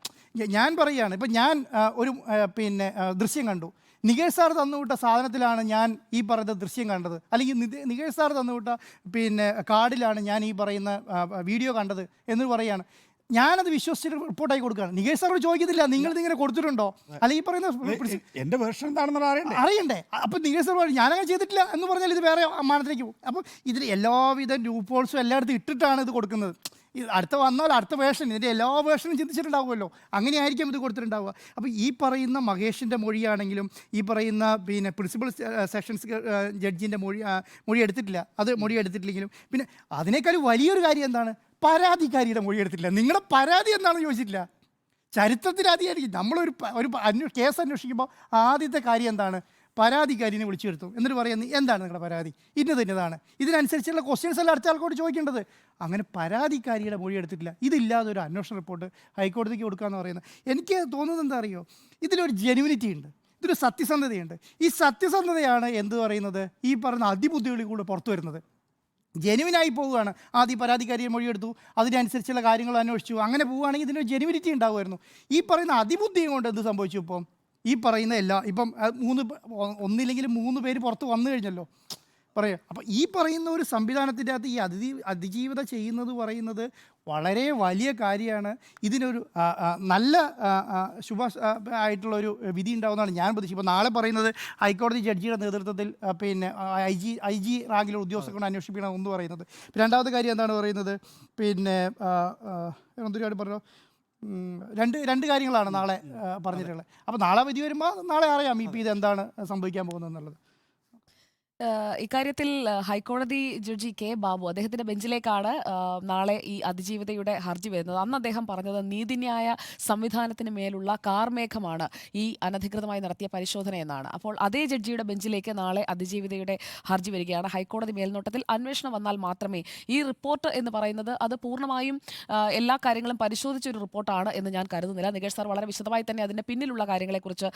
ഞാൻ പറയുകയാണ്, ഇപ്പം ഞാൻ ഒരു ദൃശ്യം കണ്ടു, നികേഷ് സാർ തന്നുവിട്ട സാധനത്തിലാണ് ഞാൻ ഈ പറയുന്ന ദൃശ്യം കണ്ടത്, അല്ലെങ്കിൽ നികേഷ് സാർ തന്നുവിട്ട കാർഡിലാണ് ഞാൻ ഈ പറയുന്ന വീഡിയോ കണ്ടത് എന്ന് പറയുകയാണ്. ഞാനത് വിശ്വസിച്ചിട്ട് റിപ്പോർട്ടായി കൊടുക്കുകയാണ്. നികേഷ് സാറോട് ചോദിക്കത്തില്ല നിങ്ങൾ ഇതിങ്ങനെ കൊടുത്തിട്ടുണ്ടോ, അല്ലെങ്കിൽ ഈ പറയുന്ന എൻ്റെ വേർഷൻ എന്താണെന്ന് അറിയണ്ടേ. അപ്പം നികേഷ് സാർ പറയും ഞാനങ്ങനെ ചെയ്തിട്ടില്ല എന്ന് പറഞ്ഞാൽ ഇത് വേറെ മാനത്തിലേക്ക് പോകും. അപ്പം ഇതിൽ എല്ലാവിധ ലൂപ്പ് ഹോൾസും എല്ലായിടത്തും ഇട്ടിട്ടാണ് ഇത് കൊടുക്കുന്നത്. അടുത്ത വന്നാൽ അടുത്ത വേർഷൻ, ഇതിൻ്റെ എല്ലാ വേർഷനും ചിന്തിച്ചിട്ടുണ്ടാവുമല്ലോ, അങ്ങനെയായിരിക്കും ഇത് കൊടുത്തിട്ടുണ്ടാവുക. അപ്പോൾ ഈ പറയുന്ന മഹേഷിൻ്റെ മൊഴിയാണെങ്കിലും ഈ പറയുന്ന പിന്നെ പ്രിൻസിപ്പൽ സെഷൻസ് ജഡ്ജിൻ്റെ മൊഴി എടുത്തിട്ടില്ല, അത് മൊഴി എടുത്തിട്ടില്ലെങ്കിലും പിന്നെ അതിനേക്കാൾ വലിയൊരു കാര്യം എന്താണ്, പരാതിക്കാരിയുടെ മൊഴി എടുത്തിട്ടില്ല. നിങ്ങളുടെ പരാതി എന്താണെന്ന് ചോദിച്ചിട്ടില്ല. ചരിത്രത്തിലാദ്യമായിരിക്കും നമ്മളൊരു കേസ് അന്വേഷിക്കുമ്പോൾ ആദ്യത്തെ കാര്യം എന്താണ്, പരാതിക്കാരിനെ വിളിച്ചു വരുത്തും, എന്നിട്ട് പറയുന്നത് എന്താണ് നിങ്ങളുടെ പരാതി, ഇന്നതാണ്, ഇതിനനുസരിച്ചുള്ള ക്വസ്റ്റ്യൻസ് എല്ലാം അടുത്ത ആൾക്കോട് ചോദിക്കേണ്ടത്. അങ്ങനെ പരാതിക്കാരിയുടെ മൊഴി എടുത്തിട്ടില്ല. ഇതില്ലാതെ ഒരു അന്വേഷണ റിപ്പോർട്ട് ഹൈക്കോടതിക്ക് കൊടുക്കാമെന്ന് പറയുന്നത് എനിക്ക് തോന്നുന്നത് എന്താ അറിയോ, ഇതിലൊരു ജെനുവിനിറ്റി ഉണ്ട്, ഇതൊരു സത്യസന്ധതയുണ്ട്. ഈ സത്യസന്ധതയാണ് എന്ത് പറയുന്നത്, ഈ പറയുന്ന അതിബുദ്ധികളിൽ കൂടെ പുറത്തു വരുന്നത്. ജെനുവിനായി പോവുകയാണ്, ആദ്യം പരാതിക്കാരിയെ മൊഴിയെടുത്തു, അതിനനുസരിച്ചുള്ള കാര്യങ്ങൾ അന്വേഷിച്ചു, അങ്ങനെ പോവുകയാണെങ്കിൽ ഇതിനൊരു ജെനുവിനിറ്റി ഉണ്ടാകുമായിരുന്നു. ഈ പറയുന്ന അതിബുദ്ധിയും കൊണ്ട് എന്ത് സംഭവിച്ചു, ഇപ്പം ഈ പറയുന്ന ഇപ്പം ഒന്നില്ലെങ്കിലും 3 പേര് പുറത്ത് വന്നു കഴിഞ്ഞല്ലോ പറയാം. അപ്പോൾ ഈ പറയുന്ന ഒരു സംവിധാനത്തിൻ്റെ അകത്ത് ഈ അതിജീവത ചെയ്യുന്നത് പറയുന്നത് വളരെ വലിയ കാര്യമാണ്. ഇതിനൊരു നല്ല ആയിട്ടുള്ളൊരു വിധി ഉണ്ടാവുന്നതാണ് ഞാൻ പ്രതീക്ഷിച്ചത്. ഇപ്പോൾ നാളെ പറയുന്നത് ഹൈക്കോടതി ജഡ്ജിയുടെ നേതൃത്വത്തിൽ പിന്നെ ഐ ജി റാങ്കിലുള്ള ഉദ്യോഗസ്ഥരെ കൊണ്ട് അന്വേഷിക്കണം എന്ന് പറയുന്നത്. രണ്ടാമത്തെ കാര്യം എന്താണ് പറയുന്നത്, പിന്നെ എന്തൊരു പറഞ്ഞോ, രണ്ട് കാര്യങ്ങളാണ് നാളെ പറഞ്ഞിട്ടുള്ളത്. അപ്പോൾ നാളെ വിധി വരുമ്പോൾ നാളെ അറിയാം ഇപ്പോൾ ഇതെന്താണ് സംഭവിക്കാൻ പോകുന്നതെന്നുള്ളത്. ഇക്കാര്യത്തിൽ ഹൈക്കോടതി ജഡ്ജി കെ ബാബു അദ്ദേഹത്തിന്റെ ബെഞ്ചിലേക്കാണ് നാളെ ഈ അതിജീവിതയുടെ ഹർജി വരുന്നത്. അന്ന് അദ്ദേഹം പറഞ്ഞത് നീതിന്യായ സംവിധാനത്തിന് മേലുള്ള കാർമേഘമാണ് ഈ അനധികൃതമായി നടത്തിയ പരിശോധന എന്നാണ്. അപ്പോൾ അതേ ജഡ്ജിയുടെ ബെഞ്ചിലേക്ക് നാളെ അതിജീവിതയുടെ ഹർജി വരികയാണ്. ഹൈക്കോടതി മേൽനോട്ടത്തിൽ അന്വേഷണം വന്നാൽ മാത്രമേ ഈ റിപ്പോർട്ട് എന്ന് പറയുന്നത് അത് പൂർണ്ണമായും എല്ലാ കാര്യങ്ങളും പരിശോധിച്ചൊരു റിപ്പോർട്ടാണ് എന്ന് ഞാൻ കരുതുന്നില്ല. നികേഷ് സാർ വളരെ വിശദമായി തന്നെ അതിന്റെ പിന്നിലുള്ള കാര്യങ്ങളെക്കുറിച്ച്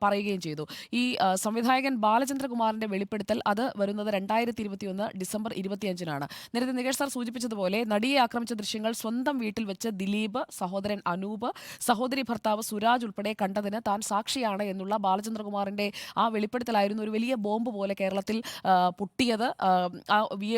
പറയുകയും ചെയ്തു. ഈ സംവിധായകൻ ബാലചന്ദ്രകുമാറിന്റെ വെളിപ്പെടുത്തൽ അത് വരുന്നത് 2021 ഡിസംബർ 25-നാണ്. നേരത്തെ നികേഷ് സാർ സൂചിപ്പിച്ചതുപോലെ നടിയെ ആക്രമിച്ച ദൃശ്യങ്ങൾ സ്വന്തം വീട്ടിൽ വെച്ച് ദിലീപ്, സഹോദരൻ അനൂപ്, സഹോദരി ഭർത്താവ് സുരാജ് ഉൾപ്പെടെ കണ്ടതിന് താൻ സാക്ഷിയാണ് എന്നുള്ള ബാലചന്ദ്രകുമാറിന്റെ ആ വെളിപ്പെടുത്തലായിരുന്നു ഒരു വലിയ ബോംബ് പോലെ കേരളത്തിൽ പൊട്ടിയത്.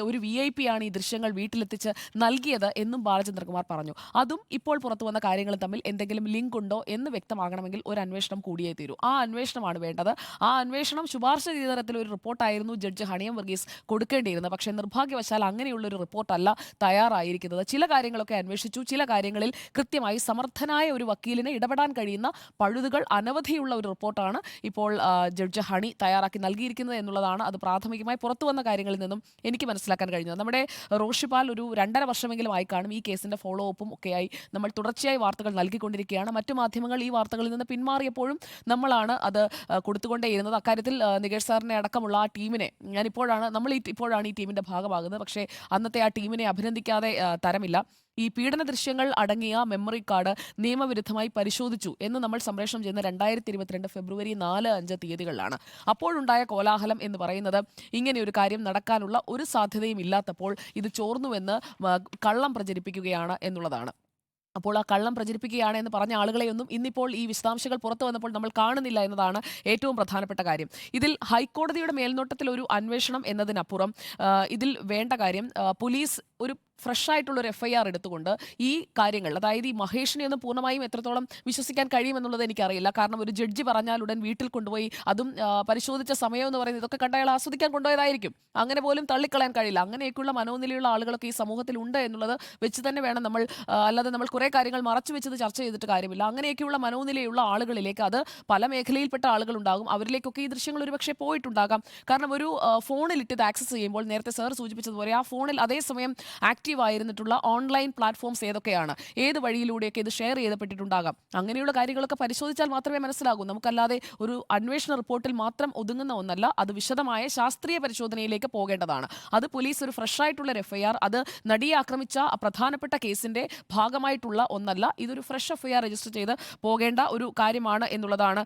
ഒരു VIP ആണ് ഈ ദൃശ്യങ്ങൾ വീട്ടിലെത്തിച്ച് നൽകിയത് എന്നും ബാലചന്ദ്രകുമാർ പറഞ്ഞു. അതും ഇപ്പോൾ പുറത്തു വന്ന കാര്യങ്ങളും തമ്മിൽ എന്തെങ്കിലും ലിങ്ക് ഉണ്ടോ എന്ന് വ്യക്തമാകണമെങ്കിൽ ഒരു അന്വേഷണം കൂടിയേ തീരൂ. ആ അന്വേഷണമാണ് വേണ്ടത്. ആ അന്വേഷണം ശുപാർശ ചെയ്ത തരത്തിൽ ഒരു റിപ്പോർട്ടായിരുന്നു ജഡ്ജി ഹണിയം വർഗീസ് കൊടുക്കേണ്ടിയിരുന്നത്. പക്ഷേ നിർഭാഗ്യവശാൽ അങ്ങനെയുള്ളൊരു റിപ്പോർട്ടല്ല തയ്യാറായിരിക്കുന്നത്. ചില കാര്യങ്ങളൊക്കെ അന്വേഷിച്ചു, ചില കാര്യങ്ങളിൽ കൃത്യമായി സമർത്ഥനായ ഒരു വക്കീലിന് ഇടപെടാൻ കഴിയുന്ന പഴുതുകൾ അനവധിയുള്ള ഒരു റിപ്പോർട്ടാണ് ഇപ്പോൾ ജഡ്ജി ഹണി തയ്യാറാക്കി നൽകിയിരിക്കുന്നത് എന്നുള്ളതാണ് അത് പ്രാഥമികമായി പുറത്തു വന്ന കാര്യങ്ങളിൽ നിന്നും എനിക്ക് മനസ്സിലാക്കാൻ കഴിഞ്ഞത്. നമ്മുടെ റോഷിപാൽ ഒരു 2.5 വർഷമെങ്കിലും ആയി കാണും ഈ കേസിന്റെ ഫോളോ അപ്പും ഒക്കെയായി നമ്മൾ തുടർച്ചയായി വാർത്തകൾ നൽകിക്കൊണ്ടിരിക്കുകയാണ്. മറ്റു മാധ്യമങ്ങൾ ഈ വാർത്തകളിൽ നിന്ന് പിന്മാറിയപ്പോഴും നമ്മളാണ് അത് കൊടുത്തുകൊണ്ടേയിരുന്നത്. അക്കാര്യത്തിൽ നികേഷ് സാറിനെ അടക്കമുള്ള ആ ടീമിനെ ഇപ്പോഴാണ് ഈ ടീമിന്റെ ഭാഗമാകുന്നത്. പക്ഷേ അന്നത്തെ ആ ടീമിനെ അഭിനന്ദിക്കാതെ തരമില്ല. ഈ പീഡന ദൃശ്യങ്ങൾ അടങ്ങിയ മെമ്മറി കാർഡ് നിയമവിരുദ്ധമായി പരിശോധിച്ചു എന്ന് നമ്മൾ സംപ്രേഷണം ചെയ്യുന്ന 2022 ഫെബ്രുവരി 4-5 തീയതികളിലാണ്. അപ്പോഴുണ്ടായ കോലാഹലം എന്ന് പറയുന്നത് ഇങ്ങനെയൊരു കാര്യം നടക്കാനുള്ള ഒരു സാധ്യതയും ഇല്ലാത്തപ്പോൾ ഇത് ചോർന്നുവെന്ന് കള്ളം പ്രചരിപ്പിക്കുകയാണ് എന്നുള്ളതാണ്. അപ്പോൾ ആ കള്ളം പ്രചരിപ്പിക്കുകയാണ് എന്ന് പറഞ്ഞ ആളുകളെയൊന്നും ഇന്നിപ്പോൾ ഈ വിശദാംശങ്ങൾ പുറത്തു വന്നപ്പോൾ നമ്മൾ കാണുന്നില്ല എന്നതാണ് ഏറ്റവും പ്രധാനപ്പെട്ട കാര്യം. ഇതിൽ ഹൈക്കോടതിയുടെ മേൽനോട്ടത്തിൽ ഒരു അന്വേഷണം എന്നതിനപ്പുറം ഇതിൽ വേണ്ട കാര്യം പോലീസ് ഒരു ഫ്രഷ് ആയിട്ടുള്ളൊരു FIR എടുത്തുകൊണ്ട് ഈ കാര്യങ്ങൾ, അതായത് ഈ മഹേഷിനെ ഒന്നും പൂർണ്ണമായും എത്രത്തോളം വിശ്വസിക്കാൻ കഴിയുമെന്നുള്ളത് എനിക്കറിയില്ല. കാരണം ഒരു ജഡ്ജി പറഞ്ഞാൽ ഉടൻ വീട്ടിൽ കൊണ്ടുപോയി അതും പരിശോധിച്ച സമയം എന്ന് പറയുന്നത് ഇതൊക്കെ കണ്ട അയാൾ ആസ്വദിക്കാൻ കൊണ്ടുപോയതായിരിക്കും. അങ്ങനെ പോലും തള്ളിക്കളയാൻ കഴിയില്ല. അങ്ങനെയൊക്കെയുള്ള മനോനിലയുള്ള ആളുകളൊക്കെ ഈ സമൂഹത്തിൽ ഉണ്ട് എന്നുള്ളത് വെച്ച് തന്നെ വേണം നമ്മൾ, അല്ലാതെ നമ്മൾ കുറേ കാര്യങ്ങൾ മറച്ചു വെച്ചത് ചർച്ച ചെയ്തിട്ട് കാര്യമില്ല. അങ്ങനെയൊക്കെയുള്ള മനോനിലയുള്ള ആളുകളിലേക്ക്, അത് പല മേഖലയിൽപ്പെട്ട ആളുകളുണ്ടാകും, അവരിലേക്കൊക്കെ ഈ ദൃശ്യങ്ങൾ ഒരുപക്ഷെ പോയിട്ടുണ്ടാകാം. കാരണം ഒരു ഫോണിലിട്ട് ഇത് ആക്സസ് ചെയ്യുമ്പോൾ നേരത്തെ സാർ സൂചിപ്പിച്ചതുപോലെ ആ ഫോണിൽ അതേസമയം ആക്റ്റീവ് ആയിരുന്നിട്ടുള്ള ഓൺലൈൻ പ്ലാറ്റ്ഫോംസ് ഏതൊക്കെയാണ്, ഏത് വഴിയിലൂടെയൊക്കെ ഇത് ഷെയർ ചെയ്യപ്പെട്ടിട്ടുണ്ടാകാം. അങ്ങനെയുള്ള കാര്യങ്ങളൊക്കെ പരിശോധിച്ചാൽ മാത്രമേ മനസ്സിലാകൂ. നമുക്കല്ലാതെ ഒരു അന്വേഷണ റിപ്പോർട്ടിൽ മാത്രം ഒതുങ്ങുന്ന ഒന്നല്ല, അത് വിശദമായ ശാസ്ത്രീയ പരിശോധനയിലേക്ക് പോകേണ്ടതാണ്. അത് പോലീസ് ഒരു ഫ്രഷ് ആയിട്ടുള്ള FIR, അത് നടിയെ ആക്രമിച്ച പ്രധാനപ്പെട്ട കേസിന്റെ ഭാഗമായിട്ടുള്ള ഒന്നല്ല, ഇതൊരു ഫ്രഷ് FIR രജിസ്റ്റർ ചെയ്ത് പോകേണ്ട ഒരു കാര്യമാണ് എന്നുള്ളതാണ്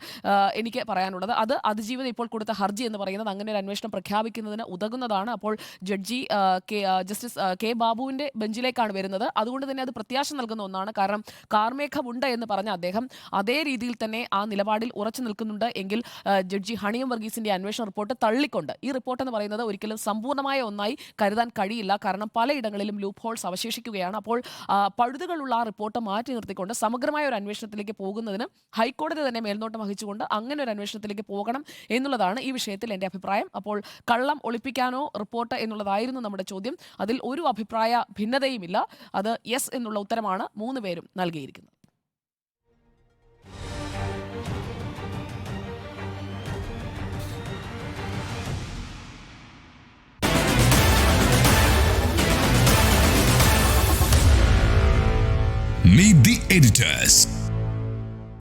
എനിക്ക് പറയാനുള്ളത്. അത് അതിജീവിത ഇപ്പോൾ കൊടുത്ത ഹർജി എന്ന് പറയുന്നത് അങ്ങനെ ഒരു അന്വേഷണം പ്രഖ്യാപിക്കുന്നതിന് ഉതകുന്നതാണ്. അപ്പോൾ ജഡ്ജി ജസ്റ്റിസ് കെ ബാബുവിന്റെ ബെഞ്ചിലേക്കാണ് വരുന്നത്. അതുകൊണ്ട് തന്നെ അത് പ്രത്യാശ നൽകുന്ന ഒന്നാണ്. കാരണം കാർമേഘമുണ്ട് എന്ന് പറഞ്ഞ അദ്ദേഹം അതേ രീതിയിൽ തന്നെ ആ നിലപാടിൽ ഉറച്ചു നിൽക്കുന്നുണ്ട് എങ്കിൽ ജഡ്ജി ഹണിയം വർഗീസിന്റെ അന്വേഷണ റിപ്പോർട്ട് തള്ളിക്കൊണ്ട്, ഈ റിപ്പോർട്ട് എന്ന് പറയുന്നത് ഒരിക്കലും സമ്പൂർണ്ണമായ ഒന്നായി കരുതാൻ കഴിയില്ല. കാരണം പലയിടങ്ങളിലും ലൂപ്പ് ഹോൾസ് അവശേഷിക്കുകയാണ്. അപ്പോൾ പഴുതുകളുള്ള ആ റിപ്പോർട്ട് മാറ്റി നിർത്തിക്കൊണ്ട് സമഗ്രമായ ഒരു അന്വേഷണത്തിലേക്ക് പോകുന്നതിന് ഹൈക്കോടതി തന്നെ മേൽനോട്ടം വഹിച്ചുകൊണ്ട് അങ്ങനെ ഒരു അന്വേഷണത്തിലേക്ക് പോകണം എന്നുള്ളതാണ് ഈ വിഷയത്തിൽ എൻ്റെ അഭിപ്രായം. അപ്പോൾ കള്ളം ഒളിപ്പിക്കാനോ റിപ്പോർട്ട് എന്നുള്ളതായിരുന്നു നമ്മുടെ ചോദ്യം. അതിൽ ഒരു അഭിപ്രായ ഭിന്നതയുമില്ല. അത് യെസ് എന്നുള്ള ഉത്തരമാണ് 3 പേരും നൽകിയിരിക്കുന്നത്. Meet the editors.